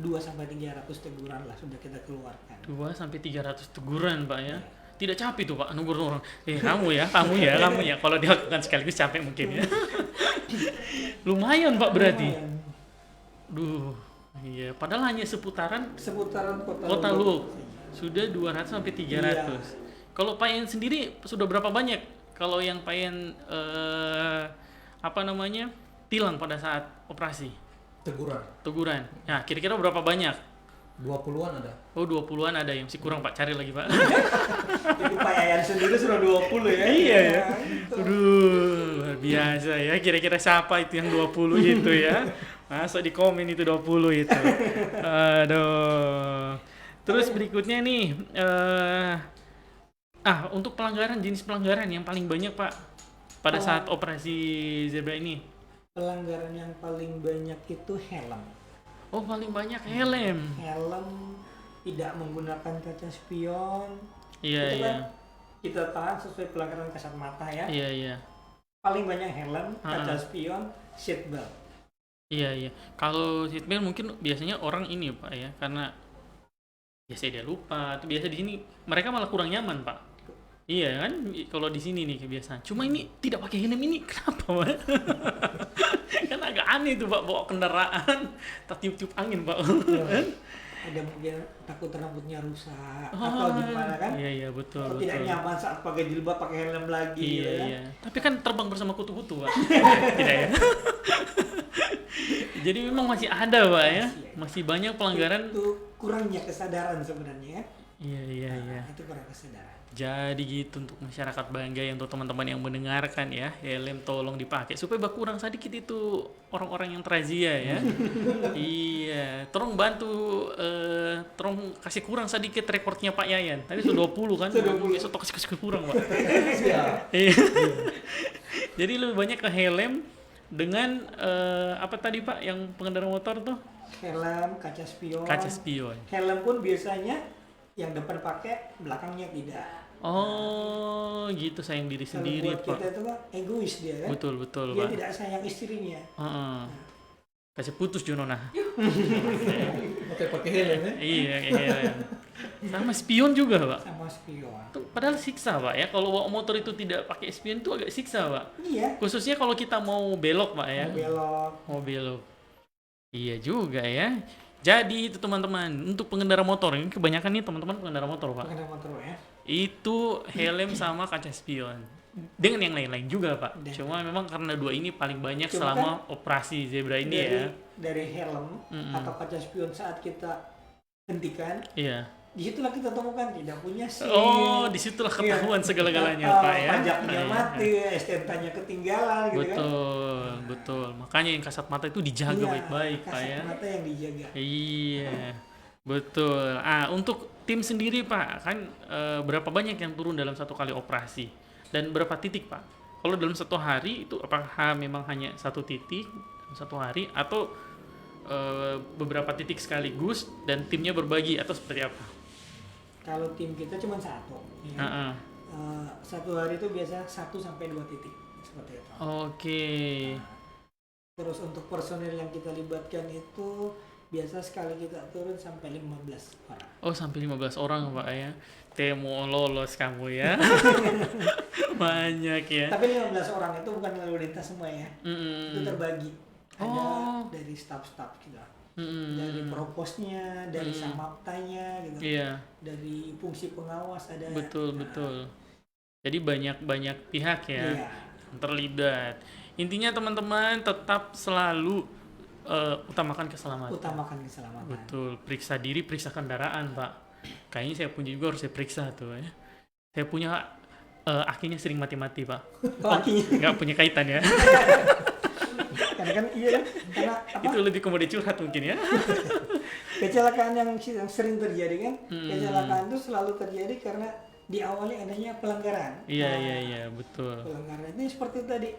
2-300 teguran lah sudah kita keluarkan. 2-300 teguran Pak ya? Tidak capek tuh Pak, nunggu orang. Kamu ya. Kalau dilakukan sekaligus capek mungkin ya. Lumayan Pak berarti. Lumayan. Duh, iya. Padahal hanya seputaran Seputaran Kota Luwuk. Sudah 200-300. Iya. Kalau Payen sendiri sudah berapa banyak? Kalau yang Payen tilang pada saat operasi? Teguran. Nah, kira-kira berapa banyak? 20-an ada. Oh, 20-an ada yang masih kurang Pak, cari lagi Pak. Itu Pak Yayan sendiri sudah 20 ya. Iya ya. Gitu. Aduh, luar biasa ya. Kira-kira siapa itu yang 20 itu ya? Masa di komen itu 20 itu. Aduh. Terus berikutnya nih, untuk jenis pelanggaran yang paling banyak Pak pada saat operasi zebra ini. Pelanggaran yang paling banyak itu helm. Oh, paling banyak helm. Helm, tidak menggunakan kaca spion. Iya, Itu iya. kan kita tahan sesuai pelanggaran kasat mata ya. Iya. Paling banyak helm, kaca spion, seat belt. Iya. Kalau seatbelt mungkin biasanya orang ini Pak ya, karena biasa dia lupa. Atau biasa di sini mereka malah kurang nyaman Pak. Iya kan, kalau di sini nih kebiasaan. Cuma ini tidak pakai helm ini kenapa Pak? Kan agak aneh tuh Pak bawa kendaraan, tiup-tiup angin Pak. Ada mungkin takut rambutnya rusak atau gimana kan? Iya betul. Atau tidak nyaman saat pakai jilbab, pakai helm lagi. gitu kan? Iya. Tapi kan terbang bersama kutu-kutu Pak. Tidak ya. Jadi memang masih ada Pak ya, masih banyak pelanggaran. Itu kurangnya kesadaran sebenarnya. Iya. Itu kurang kesadaran. Jadi gitu untuk masyarakat Bangga yang untuk teman-teman yang mendengarkan ya, helm tolong dipakai supaya kurang sedikit itu orang-orang yang terazia ya. Iya, tolong bantu tolong kasih kurang sedikit rekornya Pak Yayan. Tadi sudah 20 kan? Besok kasih kurang Pak. Iya. Jadi lebih banyak ke helm dengan apa tadi Pak yang pengendara motor tuh? Helm, kaca spion. Kaca spion. Helm pun biasanya yang depan pakai, belakangnya tidak. Oh, gitu sayang diri Kalau sendiri buat Pak. kita itu kan egois dia kan. Betul Dia Pak. tidak sayang istrinya. Kasih putus Junona. Pakai helm ya. Iya. Sama spion juga Pak. Sama spion. Tuh, padahal siksa Pak ya. Kalau bawa motor itu tidak pakai spion itu agak siksa Pak. Iya. Khususnya kalau kita mau belok Pak ya. Belok. Mau belok. Iya juga ya. Jadi itu teman-teman untuk pengendara motor ini kebanyakan nih teman-teman pengendara motor Pak. Pengendara motor ya. Itu helm sama kaca spion. Dengan yang lain-lain juga Pak. Dan- Cuma memang karena dua ini paling banyak Cuma selama operasi zebra ini ya. Dari helm atau kaca spion saat kita hentikan, Iya. disitulah kita temukan tidak punya SIM. Oh, disitulah ketahuan segala-galanya Pak ya. Pajaknya Iya. mati, STNK-nya ketinggalan gitu kan. Betul. Makanya yang kasat mata itu dijaga Iya, baik-baik Pak kasat ya. mata yang dijaga. Iya. Betul. Untuk tim sendiri Pak, kan berapa banyak yang turun dalam satu kali operasi dan berapa titik Pak? Kalau dalam satu hari itu apakah memang hanya satu titik dalam satu hari atau beberapa titik sekaligus dan timnya berbagi atau seperti apa? Kalau tim kita cuma satu, ya. Heeh. Satu hari itu biasa 1 sampai 2 titik seperti itu. Oke. Terus untuk personil yang kita libatkan itu biasa sekali kita turun sampai 15 orang. Oh, sampai 15 orang Pak ya. Temo lolos kamu ya. Banyak ya. Tapi 15 orang itu bukan lalu lintas semua ya. Itu terbagi. Ada dari staff-staff kita. Dari proposnya, dari samaptanya gitu. Iya. Dari fungsi pengawas ada. Betul. Jadi banyak pihak ya Iya. yang terlibat. Intinya teman-teman tetap selalu utamakan keselamatan. Utamakan keselamatan. Betul, periksa diri, periksa kendaraan, Pak. Kayaknya saya punya juga harus saya periksa tuh ya. Saya punya akinya sering mati-mati, Pak. Lakinya. Nggak punya kaitan ya. Karena kan iya kan, karena apa? Itu lebih ke mode curhat mungkin ya. Kecelakaan yang sering terjadi kan, kecelakaan itu selalu terjadi karena diawali adanya pelanggaran. Iya, betul. Pelanggaran itu seperti tadi,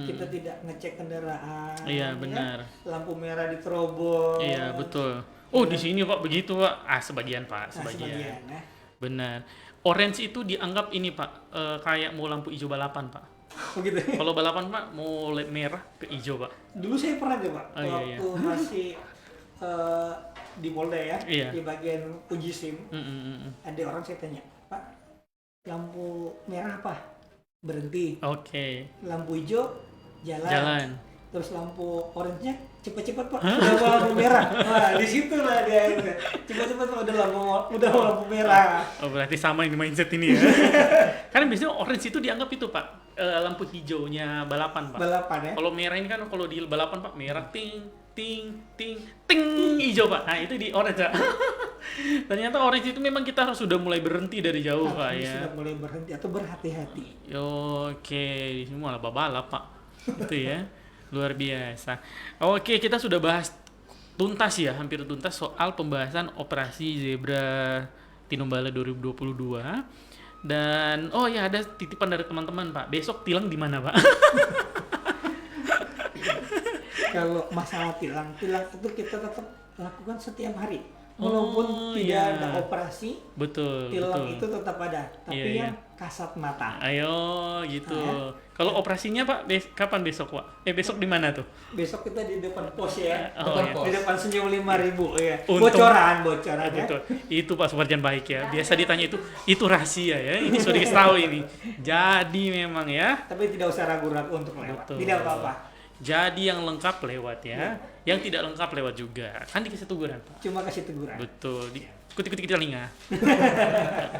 kita tidak ngecek kendaraan. Iya, ya, benar. lampu merah diterobos. Iya, betul. Oh, di sini Pak begitu, Pak. Sebagian, Pak, sebagian. Ya. Benar. Orange itu dianggap ini, Pak, kayak mau lampu hijau balapan, Pak. Begitu. Kalau balapan, Pak, mau merah ke hijau, Pak. Dulu saya pernah tuh Pak, Iya. waktu masih di Polda ya, Iya. di bagian uji SIM, ada orang saya tanya, Pak, lampu merah apa? Berhenti. Oke. Lampu hijau jalan. Jalan. Terus lampu orange-nya cepet-cepet Pak, udah mau lampu merah. Wah, di situ lah dia. Cepet-cepet Pak, udah mau lampu merah. Oh, berarti sama ini mindset ini ya. Karena biasanya orange itu dianggap itu, Pak, lampu hijaunya balapan, Pak. Balapan ya. Kalau merah ini kan kalau di balapan, Pak, merah ting hijau, Pak. Nah, itu di orange, Pak. Ternyata orange itu memang kita harus sudah mulai berhenti dari jauh, Pak ya. Sudah mulai berhenti atau berhati-hati. Oke, di sini malah balap, Pak. Itu ya. Luar biasa. Oke, kita sudah bahas tuntas ya, hampir tuntas soal pembahasan operasi Zebra Tinombala 2022. Dan oh ya, ada titipan dari teman-teman, Pak. Besok tilang di mana, Pak? Kalau masalah tilang itu kita tetap lakukan setiap hari. Walaupun tidak ada operasi, Betul. tilang itu tetap ada. Tapi Iya. yang kasat mata. Ayo gitu. Kalau operasinya, Pak, kapan besok, Pak? Besok di mana tuh? Besok kita di depan pos ya. Depan iya. pos. Di depan Senyum 5.000 ya. Untung- Bocoran ya. Betul. Itu Pak Suparjan baik ya. Biasa ditanya itu rahasia ya. Ini sudah dikasih tahu ini. Jadi memang ya. Tapi tidak usah ragu-ragu untuk lewat. Betul. Tidak apa-apa. Jadi yang lengkap lewat ya. Yang tidak lengkap lewat juga. Kan dikasih teguran, Pak. Cuma kasih teguran. Betul. Ikuti telinga.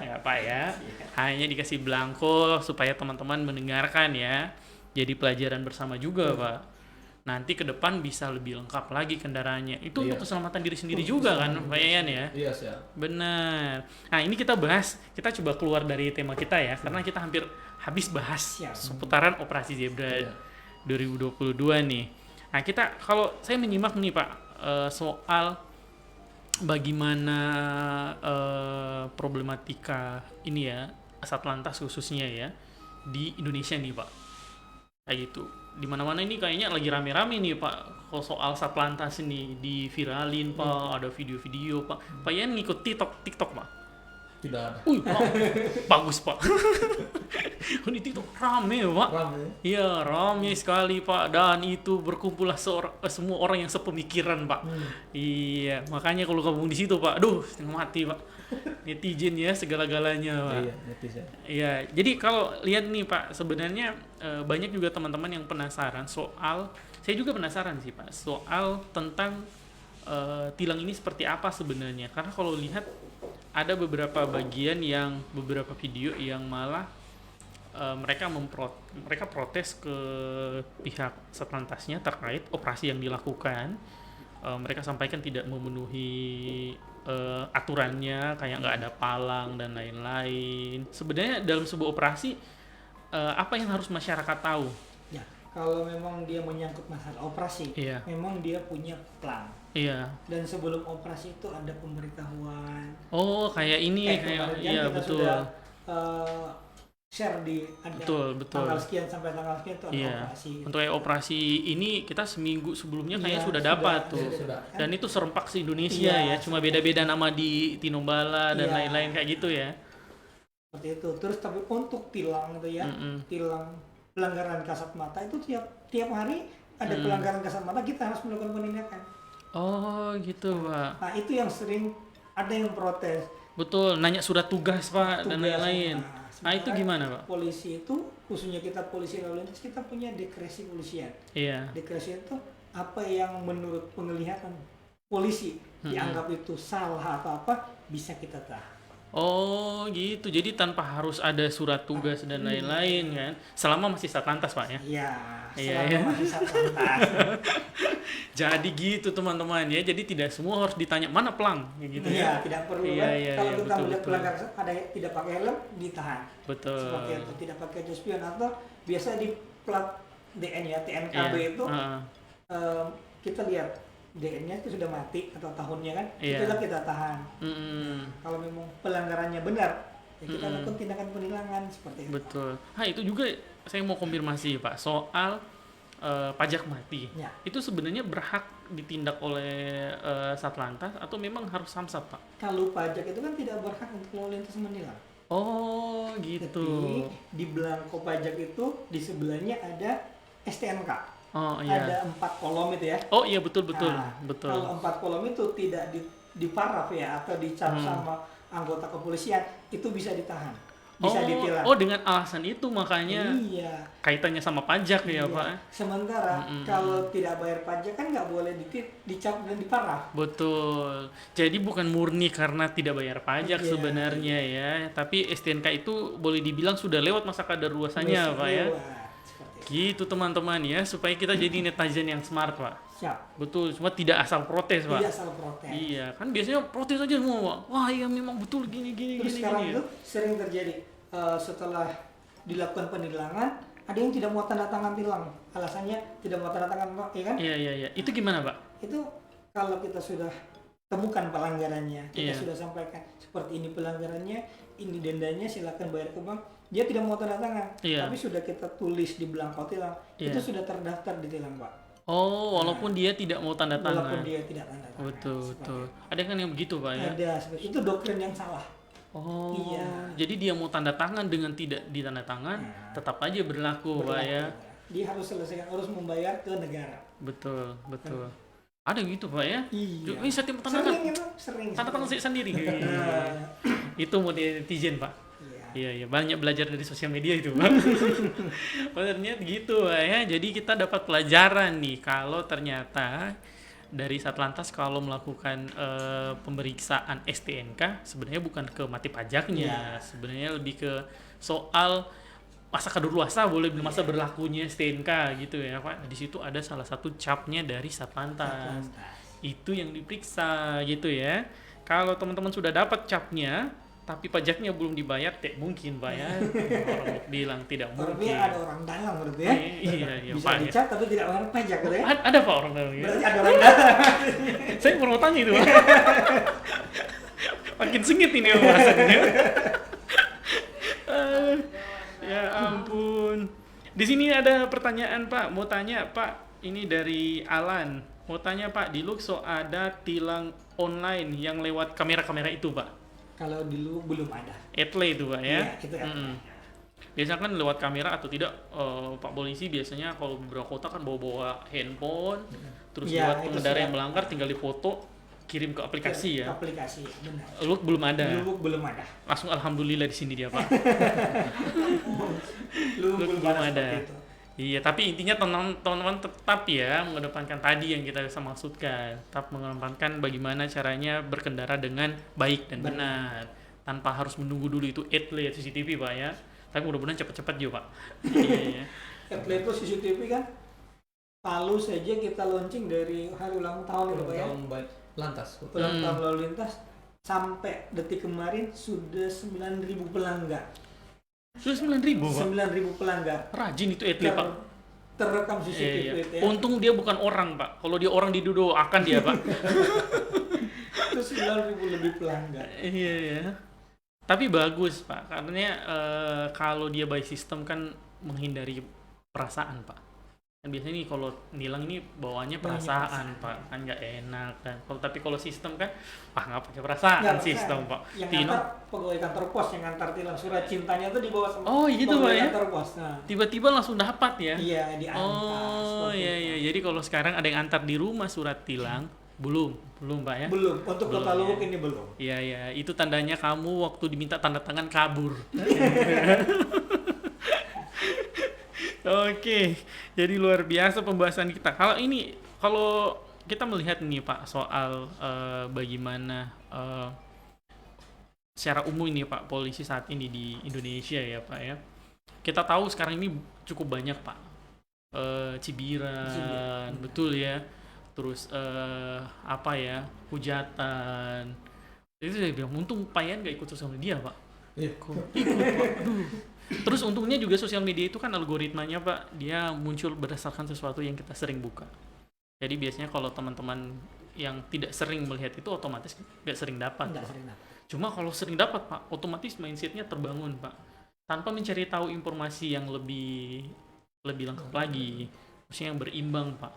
Ya, Pak ya. Hanya dikasih belangko supaya teman-teman mendengarkan ya. Jadi pelajaran bersama juga, Pak. Nanti ke depan bisa lebih lengkap lagi kendaraannya. Itu untuk keselamatan diri sendiri juga kan, Pak Yayan ya. Iya, siap. Benar. Nah, ini kita bahas, kita coba keluar dari tema kita ya, karena kita hampir habis bahas seputaran operasi Zebra 2022 nih. Nah, kita kalau saya menyimak nih Pak, soal bagaimana problematika ini ya, Satlantas khususnya ya, di Indonesia nih Pak. Kayak gitu. Di mana-mana ini kayaknya lagi rame-rame nih Pak, kalau soal Satlantas ini diviralin Pak, ada video-video Pak. Pak Yan ngikut TikTok Pak. Tidak ada. Pak, bagus Pak. Ini TikTok rame Pak. Rame. Iya, rame sekali Pak. Dan itu berkumpullah semua orang yang sepemikiran Pak. Iya, makanya kalau gabung di situ Pak, aduh, setengah mati Pak. Netizen ya, segala-galanya Pak. Iya, netizen. Iya, jadi kalau lihat nih Pak, sebenarnya banyak juga teman-teman yang penasaran soal, saya juga penasaran sih Pak, soal tentang tilang ini seperti apa sebenarnya. Karena kalau lihat ada beberapa bagian yang, beberapa video yang malah mereka protes ke pihak Satlantasnya terkait operasi yang dilakukan. Mereka sampaikan tidak memenuhi aturannya, kayak nggak ada palang dan lain-lain. Sebenarnya dalam sebuah operasi apa yang harus masyarakat tahu? Ya, kalau memang dia menyangkut masalah operasi, Iya. memang dia punya plan. Iya. Dan sebelum operasi itu ada pemberitahuan. Oh, kayak ini, kayak kemarin kan iya kita betul. sudah share di ada Betul. tanggal sekian sampai tanggal sekian itu ada Iya. operasi. Untuk yang operasi ini kita seminggu sebelumnya kayaknya Iya, sudah dapat tuh. sudah. Dan itu serempak se-Indonesia Iya, ya, cuma beda-beda nama di Tinombala dan Iya. lain-lain kayak gitu ya. Seperti itu. Terus tapi untuk tilang itu ya, tilang pelanggaran kasat mata itu tiap hari ada pelanggaran kasat mata, kita harus melakukan penindakan. Oh gitu Pak. Nah itu yang sering ada yang protes. Betul, nanya surat tugas Pak dan Tugas. lain-lain. Nah itu sementara gimana Pak? Polisi itu, khususnya kita polisi lalu lintas, kita punya diskresi polisian. Iya. Diskresi itu apa yang menurut penglihatan polisi dianggap itu salah atau apa, bisa kita tahan. Oh gitu, jadi tanpa harus ada surat tugas dan lain-lain kan? Selama masih Satlantas Pak ya? Iya, Iya, selama iya. masih Satlantas. Jadi gitu teman-teman ya, jadi tidak semua harus ditanya mana pelang kayak gitu Iya, ya? tidak perlu Iya, kan. iya, Kalau iya, kita betul, melihat betul. pelanggar ada yang tidak pakai helm, ditahan. Betul. Seperti itu, tidak pakai jas spion atau biasa di plat DN ya, TNKB Iya. itu Heeh. kita lihat DN-nya itu sudah mati atau tahunnya kan, Iya. itulah kita tahan. Mm-mm. Kalau memang pelanggarannya benar, ya kita lakukan tindakan penilangan seperti itu. Betul. Itu juga saya mau konfirmasi Pak soal pajak mati. Ya. Itu sebenarnya berhak ditindak oleh Satlantas atau memang harus Samsat Pak? Kalau pajak itu kan tidak berhak untuk lalu lintas menilang. Oh Tapi gitu. di belangko pajak itu di sebelahnya ada STNK. Oh iya. Ada 4 kolom itu ya. Oh iya betul. Nah, Betul. Kalau 4 kolom itu tidak diparaf ya atau dicap sama anggota kepolisian, itu bisa ditahan, bisa ditilang. Oh dengan alasan itu makanya Iya. kaitannya sama pajak ya Iya. Pak? Sementara kalau tidak bayar pajak kan nggak boleh dicap dan diparaf. Betul. Jadi bukan murni karena tidak bayar pajak Iya. sebenarnya ya, tapi STNK itu boleh dibilang sudah lewat masa kadaluarsanya Pak ya. Lewat, seperti itu. Gitu teman-teman ya, supaya kita jadi netizen yang smart Pak. Siap. Betul, cuma tidak asal protes Pak. Tidak salah protes. Iya, kan biasanya protes aja semua Pak. Wah iya memang betul gini. Terus sekarang itu sering terjadi setelah dilakukan penilangan, ada yang tidak mau tanda tangan tilang. Alasannya tidak mau tanda tangan, ya kan? Iya. Itu gimana Pak? Itu kalau kita sudah temukan pelanggarannya, kita Iya. sudah sampaikan seperti ini pelanggarannya, ini dendanya, silakan bayar ke bank. Dia tidak mau tanda tangan, Iya. tapi sudah kita tulis di belangko tilang, Iya. itu sudah terdaftar di tilang Pak. Oh, walaupun dia tidak mau tanda Walaupun tangan. dia tidak tanda tangan. Betul. Ada kan yang begitu Pak ya? Ada seperti itu, doktrin yang salah. Oh, Iya. jadi dia mau tanda tangan dengan tidak ditanda tangan, tetap aja berlaku Pak ya? Dia harus selesaikan, harus membayar ke negara. Betul. Ada gitu Pak ya? Iya. Ini setiap tanda tangan, Sering itu, sering. tanda tangan saya sendiri. Itu mau netizen Pak. Iya, banyak belajar dari sosial media itu Pak. Ternyata gitu Pak ya. Jadi kita dapat pelajaran nih kalau ternyata dari Satlantas kalau melakukan pemeriksaan STNK sebenarnya bukan ke mati pajaknya, sebenarnya lebih ke soal masa kadaluarsa boleh masa berlakunya STNK gitu ya Pak. Di situ ada salah satu capnya dari Satlantas. Itu yang diperiksa gitu ya. Kalau teman-teman sudah dapat capnya tapi pajaknya belum dibayar, tidak mungkin Pak ya. Orang bilang tidak Orangnya mungkin. ada orang dalam berarti ya. Iya Bisa Pak ya. dicap tapi tidak bayar pajak gitu ya. Ada Pak orang dalam ya. Berarti ada orang dalam. Saya mau tanya itu Pak. Makin sengit ini pembahasannya. Ya ampun. Di sini ada pertanyaan Pak, mau tanya Pak, ini dari Alan. Mau tanya Pak, di Luxo ada tilang online yang lewat kamera-kamera itu Pak? Kalau dulu belum ada. Etle itu Pak ya? Iya, itu etle. Biasanya kan lewat kamera atau tidak, Pak polisi biasanya kalau beberapa kota kan bawa-bawa handphone, terus Iya, buat itu pengendara sudah. yang melanggar tinggal difoto, kirim ke aplikasi ya. Aplikasi, benar. Lu belum ada. Dulu belum ada. Langsung alhamdulillah di sini dia Pak. Dulu Belum belum ada. seperti itu. Iya, tapi intinya teman-teman tetap ya mengedepankan tadi yang kita bisa maksudkan, tetap mengedepankan bagaimana caranya berkendara dengan baik dan benar, tanpa harus menunggu dulu itu etle CCTV Pak ya. Tapi mudah-mudahan cepat-cepat juga Pak. Iya. Etle itu CCTV kan Palu saja kita launching dari hari ulang tahun itu Pak ya. Tahun baik lantas. Ulang tahun lalu lintas sampai detik kemarin sudah 9.000 pelanggar. Sudah 9.000 Pak. 9.000 pelanggar. Rajin itu etle Pak. Terekam CCTV Iya. itu ya. Untung dia bukan orang Pak. Kalau dia orang didoakan dia Pak. Itu 9.000 lebih pelanggar. Iya ya. Tapi bagus Pak, karena kalau dia by system kan menghindari perasaan Pak. Kan biasanya nih kalau nilang ini bawaannya perasaan Pak, kan nggak enak kan. Kalau sistem kan, nggak pakai perasaan Nggak, sistem Pak. Yang Tino, ngantar pegawai kantor pos yang ngantar tilang surat cintanya tuh dibawa sama oh gitu Pak pegawai ya. kantor pos. Nah, Tiba-tiba langsung dapat ya. iya diantar. Oh seperti iya itu. iya. Jadi kalau sekarang ada yang antar di rumah surat tilang, belum Pak ya. Belum, untuk Belum, Kota Luwuk ya. ini belum. Iya iya, itu tandanya kamu waktu diminta tanda tangan kabur. Oke, jadi luar biasa pembahasan kita. Kalau kita melihat nih Pak soal bagaimana secara umum ini Pak polisi saat ini di Indonesia ya Pak ya. Kita tahu sekarang ini cukup banyak Pak cibiran, betul ya. Terus apa ya, hujatan. Itu saya bilang untung Pak Yan nggak ikut sosial media Pak. Iya. Ikut Pak. Aduh. Terus untungnya juga sosial media itu kan algoritmanya Pak, dia muncul berdasarkan sesuatu yang kita sering buka. Jadi biasanya kalau teman-teman yang tidak sering melihat itu otomatis nggak sering dapat. Enggak Pak. sering dapat. Cuma kalau sering dapat Pak, otomatis mindsetnya terbangun Pak. Tanpa mencari tahu informasi yang lebih lengkap lagi, maksudnya yang berimbang Pak.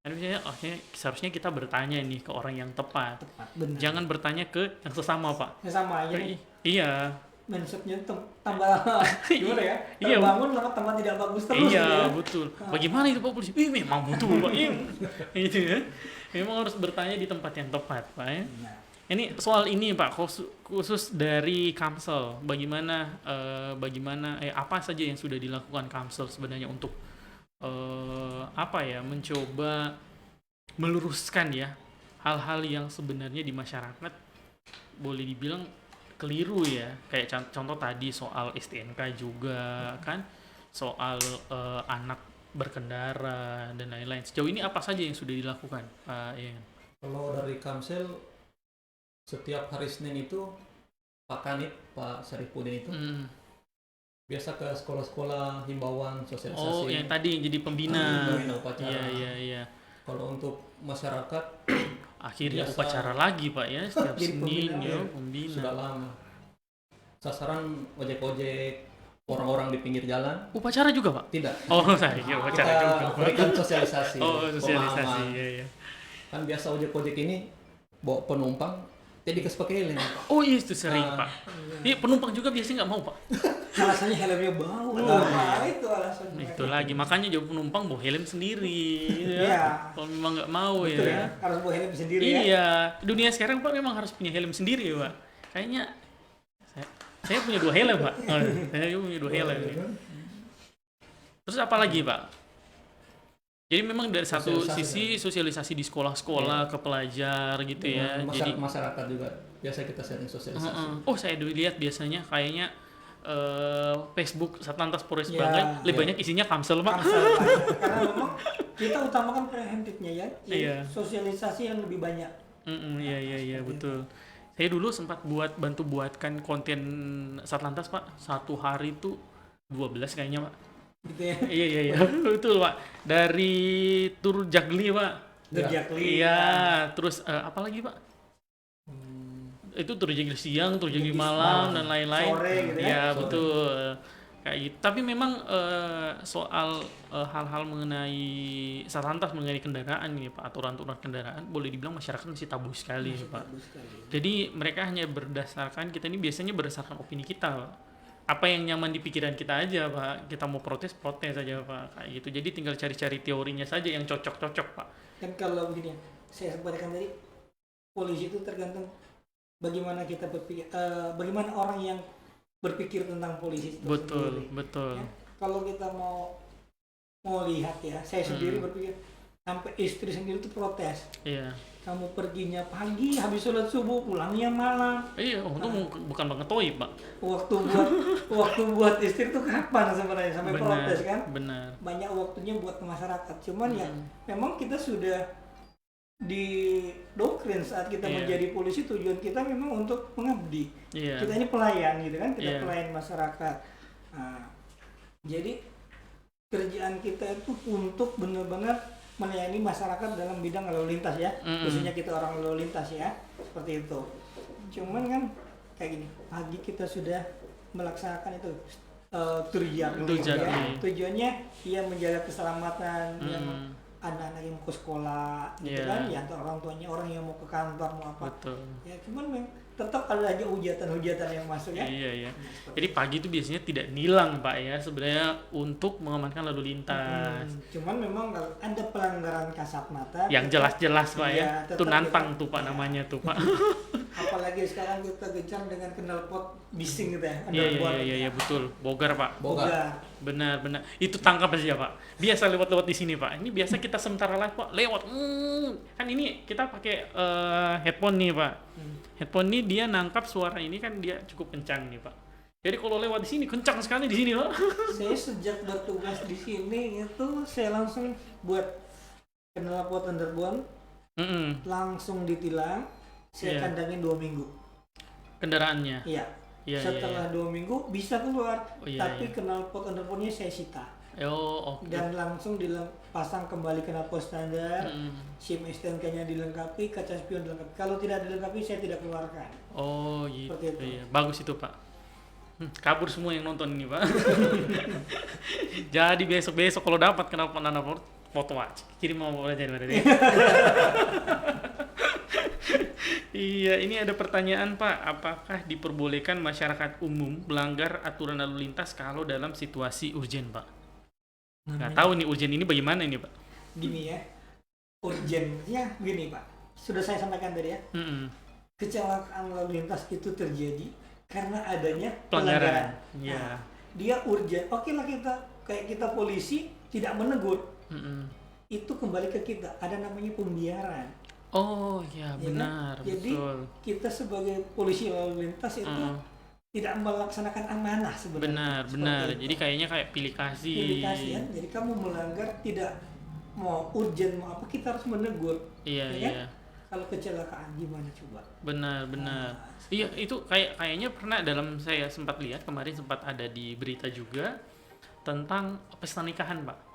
Kan misalnya, seharusnya kita bertanya nih ke orang yang tepat. Tepat, benar. Jangan bertanya ke yang sesama Pak. Ya sama aja. Iya. Mindsetnya tambah gimana ya? Iya. Terbangun tambah tidak bagus terus. Iya, gitu ya. betul. Bagaimana itu Pak polisi? Memang betul Pak. Gitu ya. Memang harus bertanya di tempat yang tepat Pak ya. Nah, Ini soal ini Pak, khusus dari Kamsel, bagaimana apa saja yang sudah dilakukan Kamsel sebenarnya untuk mencoba meluruskan ya hal-hal yang sebenarnya di masyarakat boleh dibilang keliru ya, kayak contoh tadi soal STNK juga kan, soal anak berkendara dan lain-lain. Sejauh ini apa saja yang sudah dilakukan Pak Yan? Kalau dari Kamsel setiap hari Senin itu Pak Kanit, Pak Sarifudin itu biasa ke sekolah-sekolah himbauan sosialisasi. Oh, yang tadi yang jadi pembina. Pembina upacara. Iya. Kalau untuk masyarakat Akhirnya biasa upacara lagi Pak ya, setiap Jadi Senin pembina, ya, ya. pembina. sudah lama. Sasaran ojek-ojek, orang-orang di pinggir jalan, Upacara juga Pak? tidak. Oh, saya kira upacara Kita juga. berikan sosialisasi. Oh, sosialisasi. pemahaman. Iya. Kan biasa ojek-ojek ini bawa penumpang, jadi dikasih pakai helm. Oh iya, itu sering Ah. Pak. Iya, penumpang juga biasanya nggak mau Pak. alasannya helmnya bau. Nah, itu alasannya. Itu lagi, makanya jauh penumpang bawa helm sendiri. Ya. Iya. Kalau memang nggak mau Betul ya. ya. Harus bawa helm sendiri ya. Iya, dunia sekarang Pak memang harus punya helm sendiri ya Pak. Kayaknya saya punya 2 helm Pak. Saya punya 2 helm. Terus apa lagi Pak? Jadi memang dari satu Sosialisasi, sisi sosialisasi di sekolah-sekolah ke pelajar gitu ya. Dengan Jadi masyarakat juga biasa kita sharing sosialisasi. oh saya dulu lihat biasanya kayaknya Facebook Satlantas Polres Ya, Bangai lebih ya. banyak isinya Kamsel Pak. Kamsel, Pak, ya. Karena memang kita utamakan preventifnya ya. Iya. Sosialisasi yang lebih banyak. Iya betul. Saya dulu sempat bantu buatkan konten Satlantas Pak. Satu hari itu 12 kayaknya Pak. Gitu ya. Iya betul Pak. Dari tur Jagli Pak. Gerjakli. Iya, terus apa lagi Pak? Itu tur Jagli siang, tur Jagli malam dan lain-lain. Sore gitu ya. Iya Sore. betul. Kayak gitu. Tapi memang soal hal-hal mengenai Satlantas mengenai kendaraan ini Pak, aturan-aturan kendaraan boleh dibilang masyarakat masih tabu sekali Pak. Bagus sekali. Jadi mereka hanya berdasarkan, kita ini biasanya berdasarkan opini kita Pak. Apa yang nyaman di pikiran kita aja Pak. Kita mau protes aja Pak. Kayak gitu. Jadi tinggal cari-cari teorinya saja yang cocok-cocok Pak. Kan kalau begini ya, saya sampaikan tadi, polisi itu tergantung bagaimana kita berpikir, bagaimana orang yang berpikir tentang polisi itu sendiri. Betul. Ya, kalau kita mau lihat ya, saya sendiri berpikir sampai istri sendiri itu protes. Iya. Kamu perginya pagi, habis sholat subuh, pulangnya malam. Iya, untung bukan Bang Toib, Pak. Waktu buat istri itu kapan sebenarnya sampai protes kan? Benar. Banyak waktunya buat ke masyarakat. Cuman ya memang kita sudah didoktrin saat kita Iya. menjadi polisi, tujuan kita memang untuk mengabdi. Iya. Kita ini pelayan gitu kan, kita Iya. pelayan masyarakat. Nah, jadi kerjaan kita itu untuk benar-benar melayani masyarakat dalam bidang lalu lintas ya, khususnya kita orang lalu lintas ya, seperti itu. Cuman kan kayak gini, pagi kita sudah melaksanakan itu turjak, Turjak. tujuannya ia menjaga keselamatan yang anak-anak yang mau ke sekolah gitu kan, ya atau orang tuanya, orang yang mau ke kantor mau apa. Betul. Ya cuman tetap ada aja hujatan-hujatan yang masuk ya. Iya. Jadi pagi itu biasanya tidak nilang Pak ya, sebenarnya untuk mengamankan lalu lintas. Cuman memang kalau ada pelanggaran kasat mata Yang jelas-jelas Pak ya. tetap Itu nantang kita- tuh Pak namanya tuh Pak. apalagi sekarang kita gencar dengan knalpot bising gitu ya. Iya betul. Bogar Pak. Boga. Benar. Itu tangkap aja Pak. Biasa lewat di sini Pak. Ini biasa kita sementara live Pak, lewat. Kan ini kita pakai headphone nih Pak. Headphone ini dia nangkap suara ini kan dia cukup kencang nih Pak. Jadi kalau lewat di sini kencang sekali di sini Pak. Saya sejak bertugas di sini itu saya langsung buat knalpot underbone, langsung ditilang. Saya kandangin 2 minggu. Kendaraannya. Iya. Setelah 2 minggu bisa keluar, tapi knalpot underbone-nya saya sita. Oh, oke. Dan langsung pasang kembali knalpot standar, SIM STNK-nya dilengkapi, kaca spion dilengkapi. Kalau tidak dilengkapi saya tidak keluarkan. Oh gitu. Seperti itu. Iya. Bagus itu Pak. Kabur semua yang nonton ini Pak. Jadi besok kalau dapat kenapa nana foto kirim mau aja berarti. Iya, ini ada pertanyaan Pak. Apakah diperbolehkan masyarakat umum melanggar aturan lalu lintas kalau dalam situasi urgen Pak? Nggak tahu nih urgen ini bagaimana ini Pak? Gini ya, urgennya gini Pak. Sudah saya sampaikan tadi ya. Kecelakaan lalu lintas itu terjadi karena adanya pelanggaran. Iya. Dia urgen. Oke lah kita polisi tidak menegur. Itu kembali ke kita. Ada namanya pembiaran. Oh ya benar, kan? Jadi betul. kita sebagai polisi lalu lintas itu tidak melaksanakan amanah sebenarnya. Benar. Jadi kayaknya kayak pilih kasih. Ya. Jadi kamu melanggar, tidak mau urgen mau apa, kita harus menegur. Iya. Kan? Kalau kecelakaan gimana coba? Benar. Iya, itu kayaknya pernah saya sempat lihat kemarin, sempat ada di berita juga tentang pesta nikahan, Pak.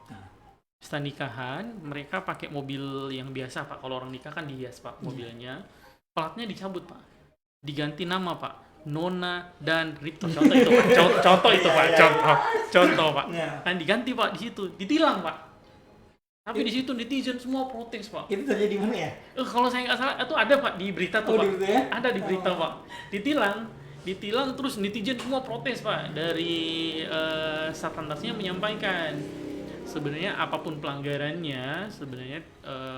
Pesta nikahan, mereka pakai mobil yang biasa, Pak. Kalau orang nikah kan dihias, Pak, mobilnya. Platnya dicabut, Pak. Diganti nama, Pak. Nona dan Rito. Contoh itu, Pak. Contoh, Pak. Kan diganti, Pak, di situ. Ditilang, Pak. Tapi di situ netizen semua protes, Pak. Itu terjadi mana ya? Kalau saya nggak salah, itu ada, Pak, di berita tuh, Pak. Gitu ya? Ada di berita, Pak. Ditilang terus netizen semua protes, Pak. Dari Satlantasnya menyampaikan sebenarnya apapun pelanggarannya, sebenarnya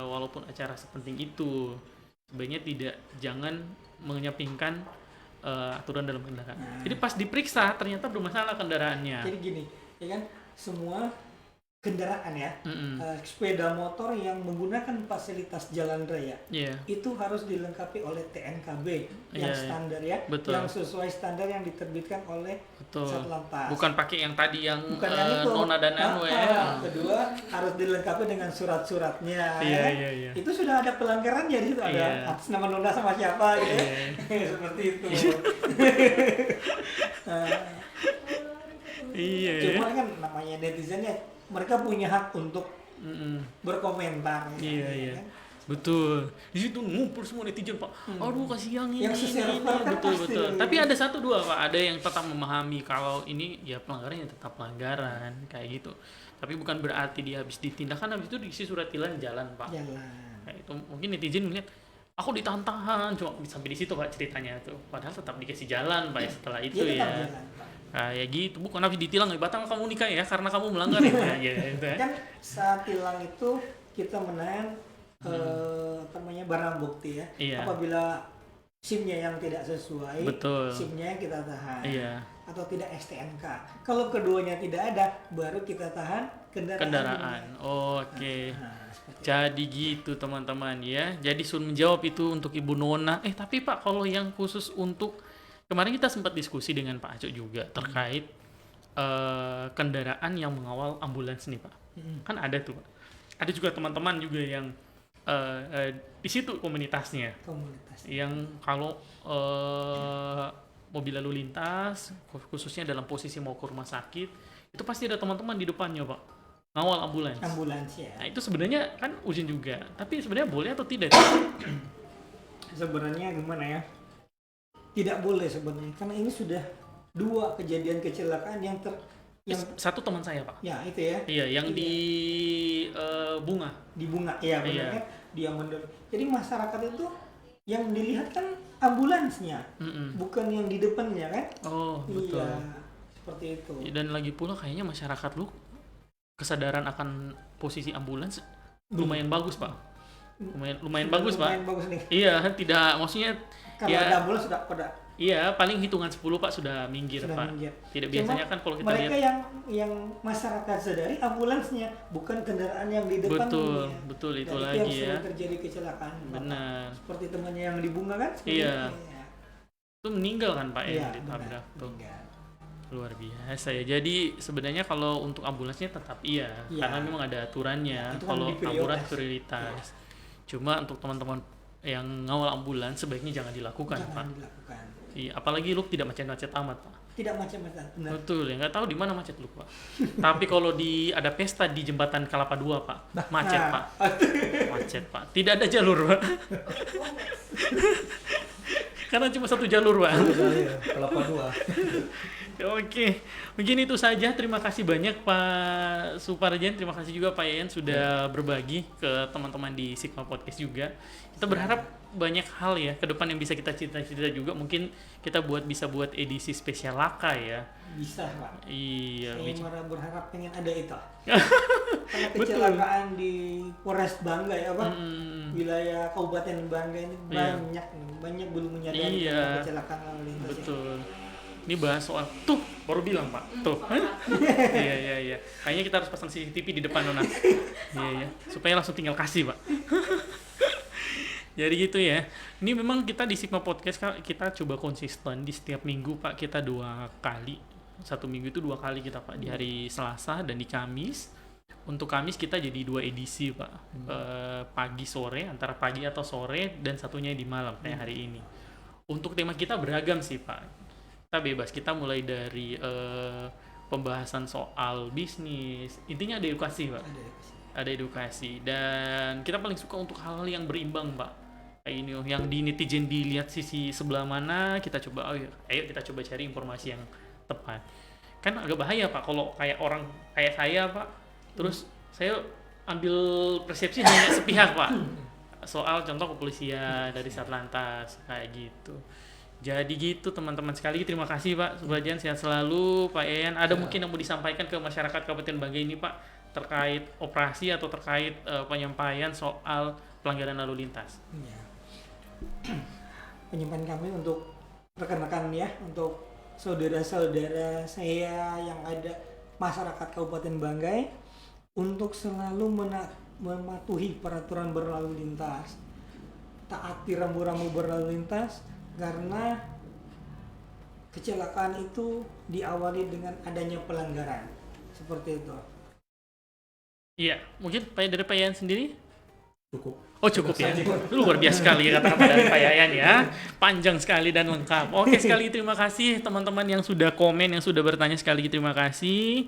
walaupun acara sepenting itu, sebenarnya jangan menyampingkan aturan dalam kendaraan. Jadi pas diperiksa ternyata bermasalah kendaraannya. Jadi gini, ya kan, semua kendaraan ya, sepeda motor yang menggunakan fasilitas jalan raya, itu harus dilengkapi oleh TNKB yang standar ya, betul. Yang sesuai standar yang diterbitkan oleh Satlantas. Bukan pakai yang tadi yang yang itu. Nona dan Anu ya. Kedua harus dilengkapi dengan surat-suratnya. Iya. Itu sudah ada pelanggaran, jadi itu ada atas nama Nona sama siapa gitu. Seperti itu. Cuma kan namanya netizennya, mereka punya hak untuk berkomentar. Iya. Kan? Betul. Di situ ngumpul semua netizen, Pak. Aduh, kasihan ini. Betul. Tapi ada 1-2, Pak. Ada yang tetap memahami kalau ini ya pelanggaran, ya tetap pelanggaran kayak gitu. Tapi bukan berarti dia habis ditindak, kan habis itu diisi surat tilang jalan, Pak. Kayak itu mungkin netizen melihat aku ditahan, cuma sampai di situ, Pak, ceritanya tuh. Padahal tetap dikasih jalan, Pak, setelah itu ya. Ya gitu, bukan habis ditilang, batal kamu nikah ya karena kamu melanggar itu gitu ya. Kan saat tilang itu kita menahan barang bukti ya. Apabila SIM-nya yang tidak sesuai, SIM-nya yang kita tahan. Atau tidak STNK. Kalau keduanya tidak ada, baru kita tahan kendaraan. Oke. Jadi gitu teman-teman ya. Jadi suruh menjawab itu untuk Ibu Nona. Tapi Pak, kalau yang khusus untuk kemarin kita sempat diskusi dengan Pak Acok juga terkait kendaraan yang mengawal ambulans nih, Pak. Kan ada tuh, Pak. Ada juga teman-teman juga yang di situ komunitasnya. Yang kalau mobil lalu lintas, khususnya dalam posisi mau ke rumah sakit, itu pasti ada teman-teman di depannya, Pak. Ngawal ambulans. Ya. Nah, itu sebenarnya kan urgen juga. Tapi sebenarnya boleh atau tidak? Sebenarnya gimana ya? tidak boleh sebenarnya, karena ini sudah 2 kejadian kecelakaan yang satu teman saya Pak. ya itu ya. Iya, yang di Bunga. Di Bunga, ya benar Iya. kan? Dia jadi masyarakat itu yang dilihat kan ambulansnya, bukan yang di depannya kan? Oh, betul. Iya, seperti itu. Dan lagi pula kayaknya masyarakat lu kesadaran akan posisi ambulans lumayan bagus Pak. Lumayan bagus Pak. Lumayan bagus nih. Iya, tidak maksudnya Kalau ya, ada ambulans sudah pada iya, paling hitungan 10 Pak sudah minggir sudah Pak. minggir. Tidak Cuma biasanya kan kalau kita mereka lihat yang masyarakat sadari ambulansnya, bukan kendaraan yang di depan. betul itu Dan lagi yang ya. sering terjadi kecelakaan. Benar. Seperti temannya yang di Bunga kan? Iya. Iya. Itu meninggal kan Pak Iya, yang ditabrak tuh. meninggal. Luar biasa ya. Jadi sebenarnya kalau untuk ambulansnya tetap iya, Iya. karena memang ada aturannya. Itu kan Kalau diprioritas. ambulans prioritas. Cuma untuk teman-teman yang ngawal ambulans sebaiknya jangan dilakukan Pak. Jangan dilakukan. Iya, apalagi lu tidak macet-macet amat Pak. Tidak macam-macam. Benar. Betul ya, nggak tahu di mana macet lu Pak. Tapi kalau ada pesta di jembatan Kelapa II Pak, macet Nah. Pak. Macet Pak. Tidak ada jalur Pak. Karena cuma satu jalur Pak. Kelapa 2. Oke, mungkin itu saja. Terima kasih banyak Pak Suparjan. Terima kasih juga Pak Yayan sudah berbagi ke teman-teman di Sigma Podcast juga. Kita berharap banyak hal ya ke depan yang bisa kita cerita-cerita juga. Mungkin kita bisa buat edisi spesial Laka ya. Bisa Pak. Iya. Saya malah berharap pengen ada itu. Karena kecelakaan di Polres Bangga ya Pak. Wilayah Kabupaten Bangga ini Iya. banyak belum menyadari Iya. kecelakaan lalu lintas. Betul. Ini bahas soal tuh baru bilang Pak. Tuh. Iya. Kayaknya kita harus pasang CCTV di depan Nona. Iya. Supaya langsung tinggal kasih Pak. Jadi gitu ya. Ini memang kita di Sigma Podcast kita coba konsisten di setiap minggu Pak. Kita 2 kali. 1 minggu itu 2 kali kita Pak. Di hari Selasa dan di Kamis. Untuk Kamis kita jadi 2 edisi Pak. Pagi sore, antara pagi atau sore, dan satunya di malam kayak hari ini. Untuk tema kita beragam sih Pak. Kita bebas, kita mulai dari pembahasan soal bisnis, intinya ada edukasi Pak. Ada edukasi, dan kita paling suka untuk hal-hal yang berimbang Pak. Kayak ini yang di netizen dilihat sisi sebelah mana, kita coba ayo kita coba cari informasi yang tepat. Kan agak bahaya Pak kalau kayak orang kayak saya Pak, terus saya ambil persepsi hanya sepihak Pak. Soal contoh kepolisian dari Satlantas kayak gitu. Jadi gitu teman-teman, sekali terima kasih Pak Suparjan, sehat selalu Pak Yayan. Ada mungkin yang mau disampaikan ke masyarakat Kabupaten Bangga ini Pak terkait operasi atau terkait penyampaian soal pelanggaran lalu lintas? Ya. Penyampaian kami untuk rekan-rekan ya, untuk saudara-saudara saya yang ada masyarakat Kabupaten Banggai, untuk selalu mematuhi peraturan berlalu lintas, taati rambu-rambu berlalu lintas, karena kecelakaan itu diawali dengan adanya pelanggaran seperti itu. Iya, mungkin dari Pak Yayan sendiri? Cukup. Oh cukup ya, luar biasa sekali kata-kata dari Pak Yayan ya, panjang sekali dan lengkap. Oke, sekali terima kasih teman-teman yang sudah komen, yang sudah bertanya, sekali terima kasih.